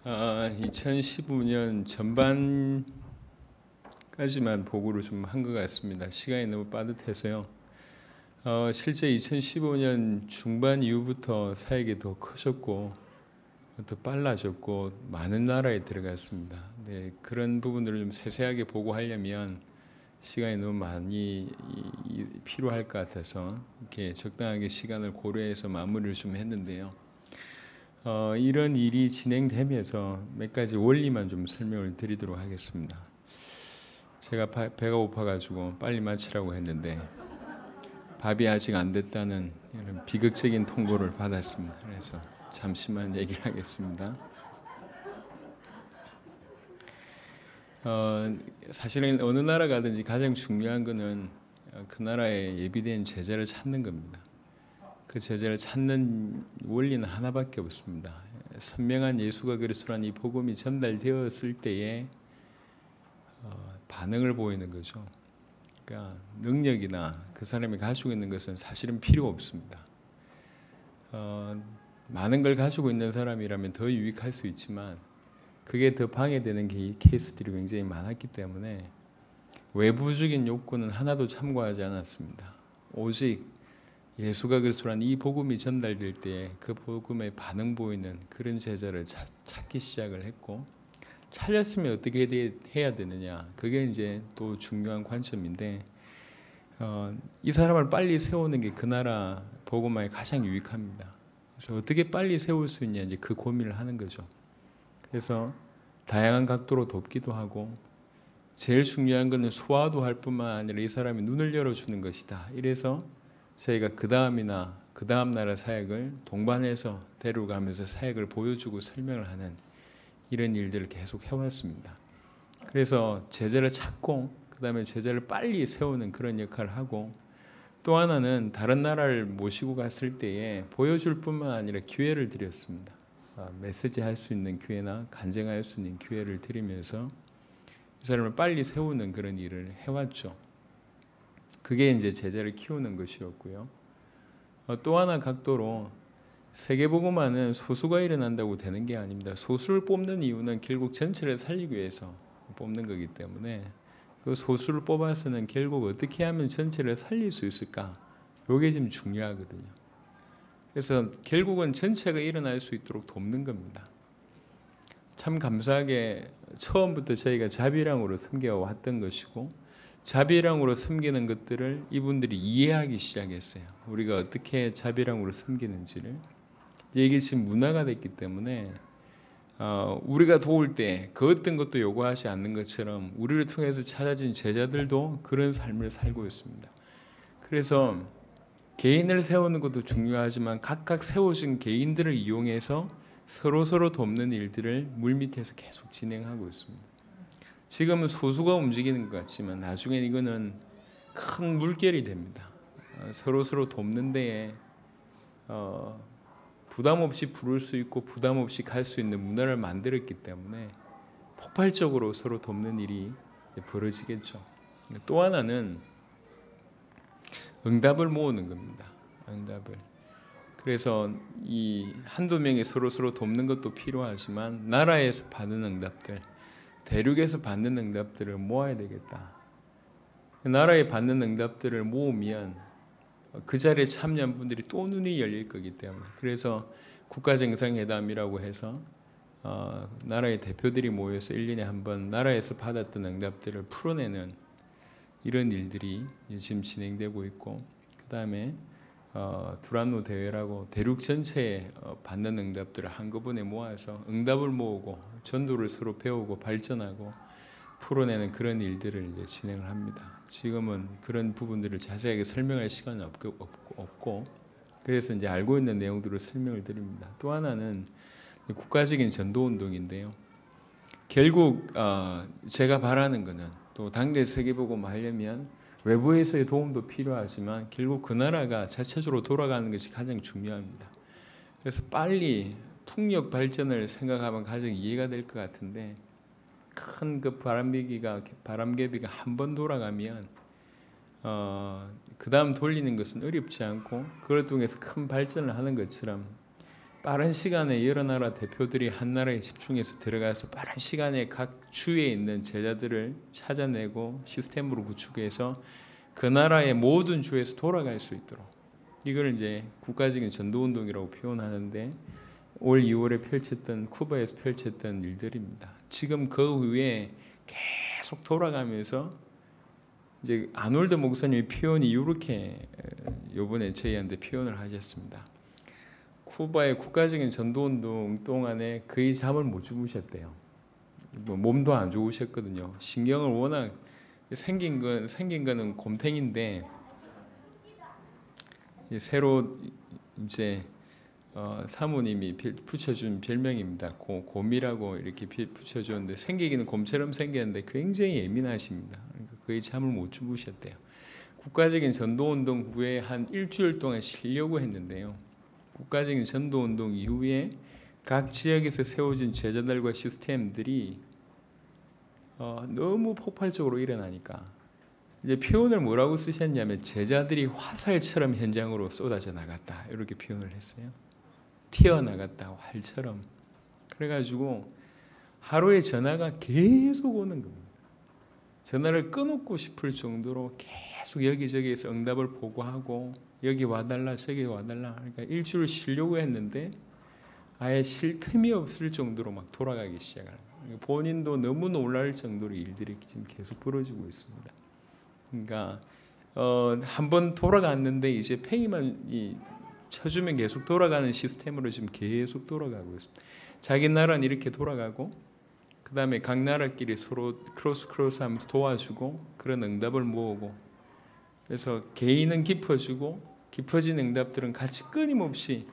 2015년 전반까지만 보고를 좀 한 것 같습니다. 시간이 너무 빠듯해서요. 실제 2015년 중반 이후부터 사역이 더 커졌고 더 빨라졌고 많은 나라에 들어갔습니다. 네, 그런 부분들을 좀 세세하게 보고하려면 시간이 너무 많이 필요할 것 같아서 이렇게 적당하게 시간을 고려해서 마무리를 좀 했는데요. 이런 일이 진행되면서 몇 가지 원리만 좀 설명을 드리도록 하겠습니다. 제가 배가 고파가지고 빨리 마치라고 했는데 밥이 아직 안 됐다는 이런 비극적인 통보를 받았습니다. 그래서 잠시만 얘기를 하겠습니다. 사실은 어느 나라 가든지 가장 중요한 것은 그 나라에 예비된 제자를 찾는 겁니다. 그 제자를 찾는 원리는 하나밖에 없습니다. 선명한 예수가 그리스도라는 이 복음이 전달되었을 때에 반응을 보이는 거죠. 그러니까 능력이나 그 사람이 가지고 있는 것은 사실은 필요 없습니다. 많은 걸 가지고 있는 사람이라면 더 유익할 수 있지만 그게 더 방해되는 케이스들이 굉장히 많았기 때문에 외부적인 욕구는 하나도 참고하지 않았습니다. 오직 예수가 그리스도라는 이 복음이 전달될 때 그 복음에 반응 보이는 그런 제자를 찾기 시작을 했고, 찾았으면 어떻게 해야 되느냐, 그게 이제 또 중요한 관점인데, 이 사람을 빨리 세우는 게 그 나라 복음화에 가장 유익합니다. 그래서 어떻게 빨리 세울 수 있냐, 이제 그 고민을 하는 거죠. 그래서 다양한 각도로 돕기도 하고, 제일 중요한 것은 소화도 할 뿐만 아니라 이 사람이 눈을 열어주는 것이다. 이래서 저희가 그 다음이나 그 다음 나라 사역을 동반해서 데려가면서 사역을 보여주고 설명을 하는 이런 일들을 계속 해왔습니다. 그래서 제자를 찾고 그 다음에 제자를 빨리 세우는 그런 역할을 하고, 또 하나는 다른 나라를 모시고 갔을 때에 보여줄 뿐만 아니라 기회를 드렸습니다. 메시지 할 수 있는 기회나 간증할 수 있는 기회를 드리면서 이 사람을 빨리 세우는 그런 일을 해왔죠. 그게 이제 제자를 키우는 것이었고요. 또 하나 각도로 세계복음화는 소수가 일어난다고 되는 게 아닙니다. 소수를 뽑는 이유는 결국 전체를 살리기 위해서 뽑는 거기 때문에 그 소수를 뽑아서는 결국 어떻게 하면 전체를 살릴 수 있을까? 이게 지금 중요하거든요. 그래서 결국은 전체가 일어날 수 있도록 돕는 겁니다. 참 감사하게 처음부터 저희가 자비랑으로 섬겨왔던 것이고, 자비랑으로 섬기는 것들을 이분들이 이해하기 시작했어요. 우리가 어떻게 자비랑으로 섬기는지를. 이게 지금 문화가 됐기 때문에 우리가 도울 때 그 어떤 것도 요구하지 않는 것처럼 우리를 통해서 찾아진 제자들도 그런 삶을 살고 있습니다. 그래서 개인을 세우는 것도 중요하지만 각각 세워진 개인들을 이용해서 서로 돕는 일들을 물밑에서 계속 진행하고 있습니다. 지금은 소수가 움직이는 것 같지만 나중에 이거는 큰 물결이 됩니다. 서로 돕는 데에 부담 없이 부를 수 있고 부담 없이 갈 수 있는 문화를 만들었기 때문에 폭발적으로 서로 돕는 일이 벌어지겠죠. 또 하나는 응답을 모으는 겁니다. 응답을. 그래서 이 한두 명이 서로 돕는 것도 필요하지만 나라에서 받는 응답들, 대륙에서 받는 응답들을 모아야 되겠다. 나라에 받는 응답들을 모으면 그 자리에 참여한 분들이 또 눈이 열릴 거기 때문에 그래서 국가정상회담이라고 해서 나라의 대표들이 모여서 1년에 한 번 나라에서 받았던 응답들을 풀어내는 이런 일들이 지금 진행되고 있고 그 다음에 두란노 대회라고 대륙 전체에 받는 응답들을 한꺼번에 모아서 응답을 모으고 전도를 서로 배우고 발전하고 풀어내는 그런 일들을 이제 진행을 합니다. 지금은 그런 부분들을 자세하게 설명할 시간은 없고 그래서 이제 알고 있는 내용들을 설명을 드립니다. 또 하나는 국가적인 전도운동인데요. 결국 제가 바라는 것은 또 당대 세계복음 하려면 외부에서의 도움도 필요하지만 결국 그 나라가 자체적으로 돌아가는 것이 가장 중요합니다. 그래서 빨리 풍력 발전을 생각하면 가장 이해가 될 것 같은데 큰 그 바람개비가 한 번 돌아가면 그 다음 돌리는 것은 어렵지 않고 그걸 통해서 큰 발전을 하는 것처럼 빠른 시간에 여러 나라 대표들이 한 나라에 집중해서 들어가서 빠른 시간에 각 주에 있는 제자들을 찾아내고 시스템으로 구축해서 그 나라의 모든 주에서 돌아갈 수 있도록 이걸 이제 국가적인 전도운동이라고 표현하는데 올 2월에 쿠바에서 펼쳤던 일들입니다. 지금 그 후에 계속 돌아가면서 이제 아놀드 목사님이 표현이 이렇게 이번에 저희한테 표현을 하셨습니다. 쿠바의 국가적인 전도운동 동안에 거의 잠을 못 주무셨대요. 몸도 안 좋으셨거든요. 신경을 워낙 생긴 거는 곰탱인데 새로 이제 사모님이 붙여준 별명입니다. 곰이라고 이렇게 붙여줬는데 생기기는 곰처럼 생겼는데 굉장히 예민하십니다. 그러니까 거의 잠을 못 주무셨대요. 국가적인 전도운동 후에 한 일주일 동안 쉬려고 했는데요. 국가적인 전도운동 이후에 각 지역에서 세워진 제자들과 시스템들이 너무 폭발적으로 일어나니까 이제 표현을 뭐라고 쓰셨냐면 제자들이 화살처럼 현장으로 쏟아져 나갔다 이렇게 표현을 했어요. 튀어나갔다 활처럼. 그래가지고 하루에 전화가 계속 오는 겁니다. 전화를 끊고 싶을 정도로 계속 여기저기에서 응답을 보고하고 여기 와달라 저기 와달라 그러니까 일주일 쉬려고 했는데 아예 쉴 틈이 없을 정도로 막 돌아가기 시작하는 거예요. 본인도 너무 놀랄 정도로 일들이 지금 계속 벌어지고 있습니다. 그러니까 한번 돌아갔는데 이제 팽이만 쳐주면 계속 돌아가는 시스템으로 지금 계속 돌아가고 있습니다. 자기 나라는 이렇게 돌아가고 그 다음에 각 나라끼리 서로 크로스 하면서 도와주고 그런 응답을 모으고 그래서 개인은 깊어지고 깊어진 응답들은 같이 끊임없이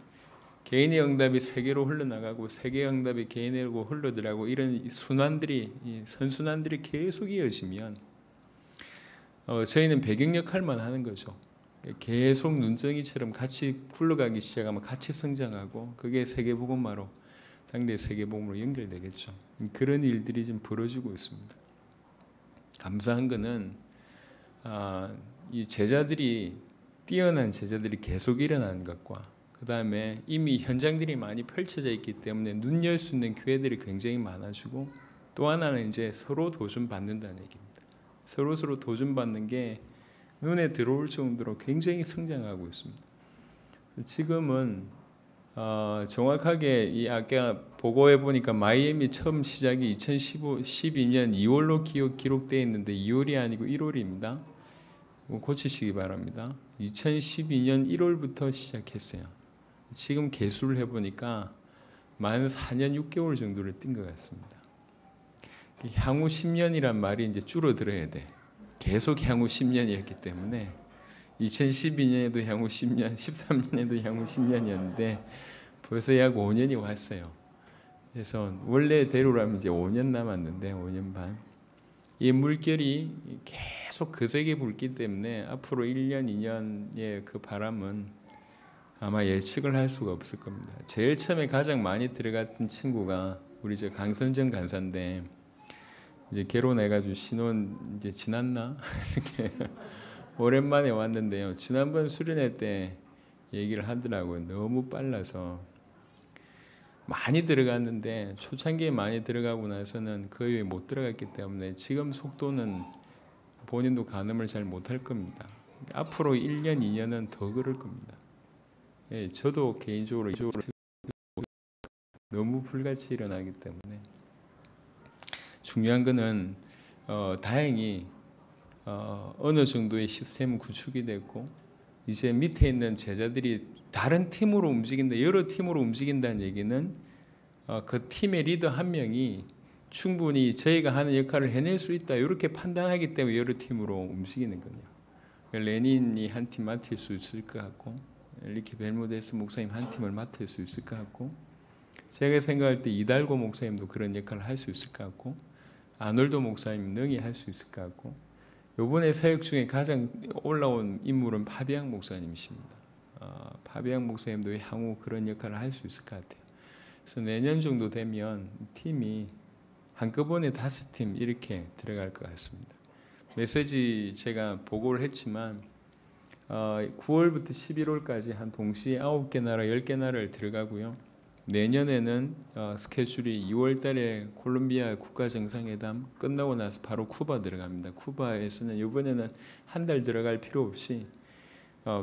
개인의 응답이 세계로 흘러나가고 세계의 응답이 개인에게 흘러들어가고 이런 선순환들이 계속 이어지면 저희는 배경 역할만 하는 거죠. 계속 눈덩이처럼 같이 굴러가기 시작하면 같이 성장하고 그게 세계복음화로 상대 세계복음으로 연결되겠죠. 그런 일들이 좀 벌어지고 있습니다. 감사한 거는 이 뛰어난 제자들이 계속 일어나는 것과 그 다음에 이미 현장들이 많이 펼쳐져 있기 때문에 눈 열 수 있는 기회들이 굉장히 많아지고 또 하나는 이제 서로 도전받는다는 얘기입니다. 서로 도전받는 게 눈에 들어올 정도로 굉장히 성장하고 있습니다. 지금은 정확하게 이 아까 보고해 보니까 마이애미 처음 시작이 2012년 2월로 기록되어 있는데 2월이 아니고 1월입니다. 고치시기 바랍니다. 2012년 1월부터 시작했어요. 지금 개수를 해보니까 만 4년 6개월 정도를 뛴 것 같습니다. 향후 10년이란 말이 이제 줄어들어야 돼. 계속 향후 10년이었기 때문에 2012년에도 향후 10년, 13년에도 향후 10년이었는데 벌써 약 5년이 왔어요. 그래서 원래대로라면 이제 5년 남았는데 5년 반. 이 물결이 계속 거세게 불기 때문에 앞으로 1년, 2년의 그 바람은 아마 예측을 할 수가 없을 겁니다. 제일 처음에 가장 많이 들어갔던 친구가 우리 저 강선정 간사인데 이제 결혼해가지고 신혼 이제 지났나 이렇게 오랜만에 왔는데요. 지난번 수련회 때 얘기를 하더라고요. 너무 빨라서 많이 들어갔는데 초창기에 많이 들어가고 나서는 그 이후에 못 들어갔기 때문에 지금 속도는 본인도 가늠을 잘 못할 겁니다. 앞으로 1년, 2년은 더 그럴 겁니다. 예, 저도 개인적으로 너무 불같이 일어나기 때문에 중요한 거는 다행히 어느 정도의 시스템은 구축이 됐고 이제 밑에 있는 제자들이 다른 팀으로 움직인다, 여러 팀으로 움직인다는 얘기는 그 팀의 리더 한 명이 충분히 저희가 하는 역할을 해낼 수 있다 이렇게 판단하기 때문에 여러 팀으로 움직이는 거예요. 레닌이 한 팀 맡을 수 있을 것 같고 리키 벨무데스 목사님 한 팀을 맡을 수 있을 것 같고 제가 생각할 때 이달고 목사님도 그런 역할을 할 수 있을 것 같고 아놀도 목사님 능히 할 수 있을 것 같고 이번에 사역 중에 가장 올라온 인물은 파비앙 목사님이십니다. 파비앙 목사님도 향후 그런 역할을 할 수 있을 것 같아요. 그래서 내년 정도 되면 팀이 한꺼번에 5팀 이렇게 들어갈 것 같습니다. 메시지 제가 보고를 했지만 9월부터 11월까지 한 동시에 9개 나라, 10개 나라를 들어가고요. 내년에는 스케줄이 2월 달에 콜롬비아 국가정상회담 끝나고 나서 바로 쿠바 들어갑니다. 쿠바에서는 이번에는 한 달 들어갈 필요 없이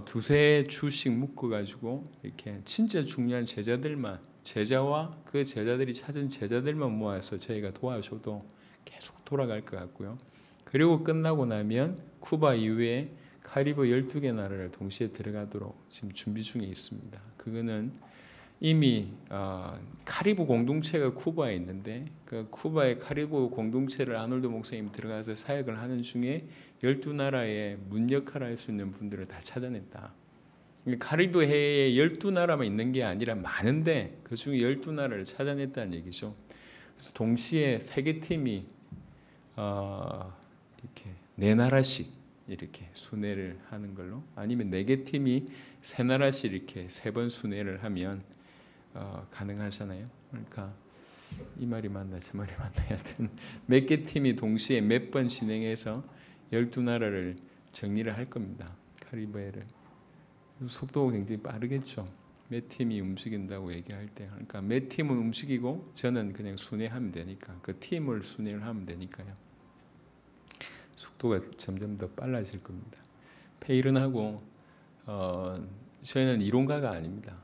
두세 주씩 묶어가지고 이렇게 진짜 중요한 제자들만, 제자와 그 제자들이 찾은 제자들만 모아서 저희가 도와줘도 계속 돌아갈 것 같고요. 그리고 끝나고 나면 쿠바 이후에 카리브 12개 나라를 동시에 들어가도록 지금 준비 중에 있습니다. 그거는 이미 카리브 공동체가 쿠바에 있는데 그 쿠바의 카리브 공동체를 아놀드 목사님 들어가서 사역을 하는 중에 12나라의 문 역할을 할 수 있는 분들을 다 찾아냈다. 카리브 해에 12나라만 있는 게 아니라 많은데 그 중에 12나라를 찾아냈다는 얘기죠. 그래서 동시에 3개 팀이 이렇게 4나라씩 이렇게 순회를 하는 걸로 아니면 4개 팀이 3나라씩 이렇게 3번 순회를 하면 가능하잖아요. 그러니까 이 말이 맞나 저 말이 맞나 하여튼 몇 개 팀이 동시에 몇 번 진행해서 12나라를 정리를 할 겁니다. 카리브해를. 속도가 굉장히 빠르겠죠. 몇 팀이 움직인다고 얘기할 때 그러니까 몇 팀은 움직이고 저는 그냥 순회하면 되니까 그 팀을 순회를 하면 되니까요. 속도가 점점 더 빨라질 겁니다. 페일은하고 저희는 이론가가 아닙니다.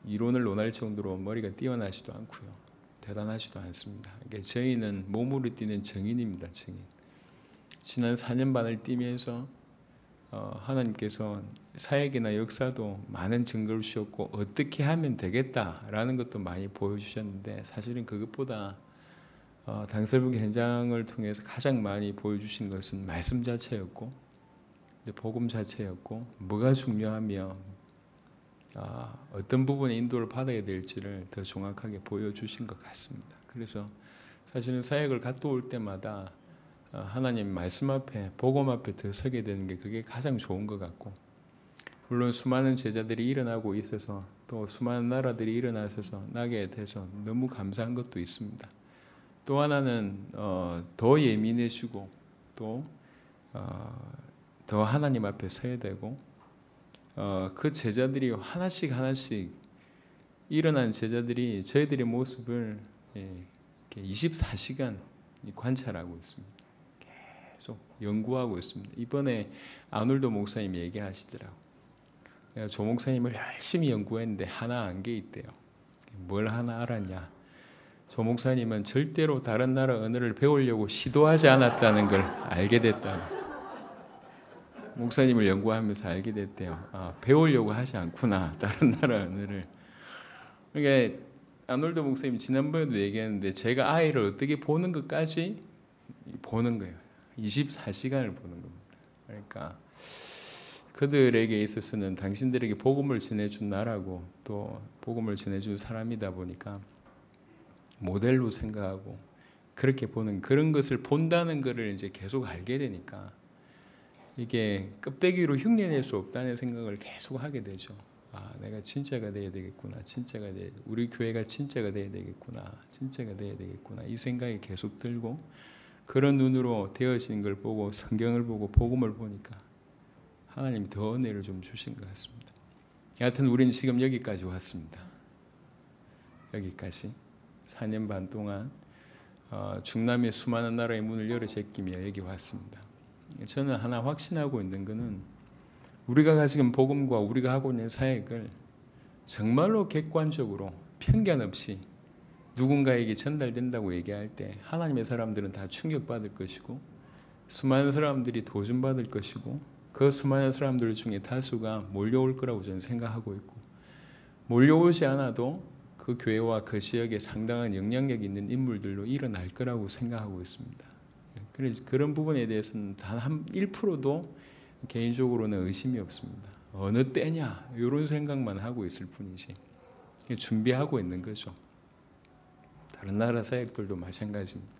이론을 논할 정도로 머리가 뛰어나지도 않고요. 대단하지도 않습니다. 그러니까 저희는 몸으로 뛰는 정인입니다. 정인. 지난 4년 반을 뛰면서 하나님께서 사역이나 역사도 많은 증거를 주셨고 어떻게 하면 되겠다라는 것도 많이 보여주셨는데 사실은 그것보다 당설북이 현장을 통해서 가장 많이 보여주신 것은 말씀 자체였고 복음 자체였고 뭐가 중요하며 어떤 부분에 인도를 받아야 될지를 더 정확하게 보여주신 것 같습니다. 그래서 사실은 사역을 갔다 올 때마다 하나님 말씀 앞에 복음 앞에 더 서게 되는 게 그게 가장 좋은 것 같고 물론 수많은 제자들이 일어나고 있어서 또 수많은 나라들이 일어나서 나게 돼서 너무 감사한 것도 있습니다. 또 하나는 더 예민해지고 또 더 하나님 앞에 서야 되고 그 제자들이 하나씩 일어난 제자들이 저희들의 모습을 24시간 관찰하고 있습니다. 계속 연구하고 있습니다. 이번에 아놀도 목사님이 얘기하시더라고요. 조 목사님을 열심히 연구했는데 하나 안 게 있대요. 뭘 하나 알았냐. 조 목사님은 절대로 다른 나라 언어를 배우려고 시도하지 않았다는 걸 알게 됐다고. 목사님을 연구하면서 알게 됐대요. 배우려고 하지 않구나 다른 나라 언어를. 그러니까 아놀도 목사님 지난번에도 얘기했는데 제가 아이를 어떻게 보는 것까지 보는 거예요. 24시간을 보는 겁니다. 그러니까 그들에게 있어서는 당신들에게 복음을 전해준 나라고 또 복음을 전해준 사람이다 보니까 모델로 생각하고 그렇게 보는 그런 것을 본다는 것을 이제 계속 알게 되니까 이게 껍데기로 흉내낼 수 없다는 생각을 계속 하게 되죠. 아, 내가 진짜가 돼야 되겠구나. 우리 교회가 진짜가 돼야 되겠구나. 진짜가 돼야 되겠구나. 이 생각이 계속 들고 그런 눈으로 되어진 걸 보고 성경을 보고 복음을 보니까 하나님이 더 은혜를 좀 주신 것 같습니다. 여하튼 우리는 지금 여기까지 왔습니다. 여기까지 4년 반 동안 중남의 수많은 나라의 문을 열어 제끼며 여기 왔습니다. 저는 하나 확신하고 있는 것은 우리가 지금 복음과 우리가 하고 있는 사역을 정말로 객관적으로 편견 없이 누군가에게 전달된다고 얘기할 때 하나님의 사람들은 다 충격받을 것이고 수많은 사람들이 도전받을 것이고 그 수많은 사람들 중에 다수가 몰려올 거라고 저는 생각하고 있고 몰려오지 않아도 그 교회와 그 지역에 상당한 영향력 있는 인물들로 일어날 거라고 생각하고 있습니다. 그래서 그런 부분에 대해서는 단 한 1%도 개인적으로는 의심이 없습니다. 어느 때냐 이런 생각만 하고 있을 뿐이지 준비하고 있는 거죠. 다른 나라 사역들도 마찬가지입니다.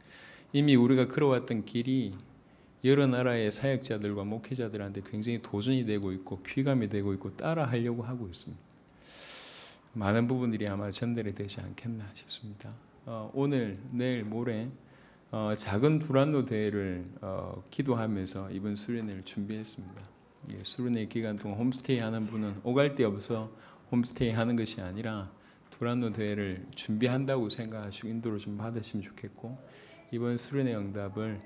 이미 우리가 걸어왔던 길이 여러 나라의 사역자들과 목회자들한테 굉장히 도전이 되고 있고 퀴감이 되고 있고 따라하려고 하고 있습니다. 많은 부분들이 아마 전달이 되지 않겠나 싶습니다. 오늘, 내일, 모레 작은 두란노 대회를 기도하면서 이번 수련회를 준비했습니다. 수련회 기간 동안 홈스테이 하는 분은 오갈 데 없어 홈스테이 하는 것이 아니라 두란노 대회를 준비한다고 생각하시고 인도를 좀 받으시면 좋겠고 이번 수련회 응답을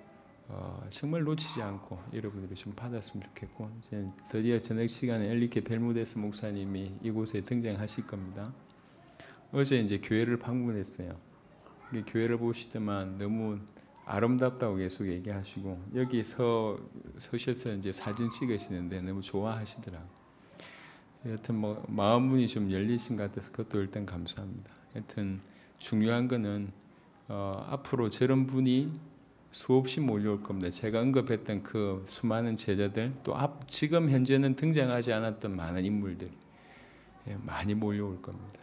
정말 놓치지 않고 여러분들이 좀 받았으면 좋겠고 이제 드디어 저녁 시간에 엘리케 벨무데스 목사님이 이곳에 등장하실 겁니다. 어제 이제 교회를 방문했어요. 교회를 보시더만 너무 아름답다고 계속 얘기하시고 여기 서셔서 이제 사진 찍으시는데 너무 좋아하시더라고요. 여튼 뭐 마음문이 좀 열리신 것 같아서 그것도 일단 감사합니다. 여튼 중요한 거는 앞으로 저런 분이 수없이 몰려올 겁니다. 제가 언급했던 그 수많은 제자들 또 지금 현재는 등장하지 않았던 많은 인물들 많이 몰려올 겁니다.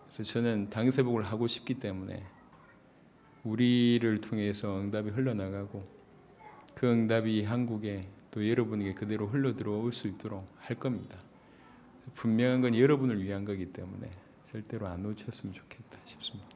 그래서 저는 당세복을 하고 싶기 때문에 우리를 통해서 응답이 흘러나가고 그 응답이 한국에 또 여러분에게 그대로 흘러 들어올 수 있도록 할 겁니다. 분명한 건 여러분을 위한 거기 때문에 절대로 안 놓쳤으면 좋겠다 싶습니다.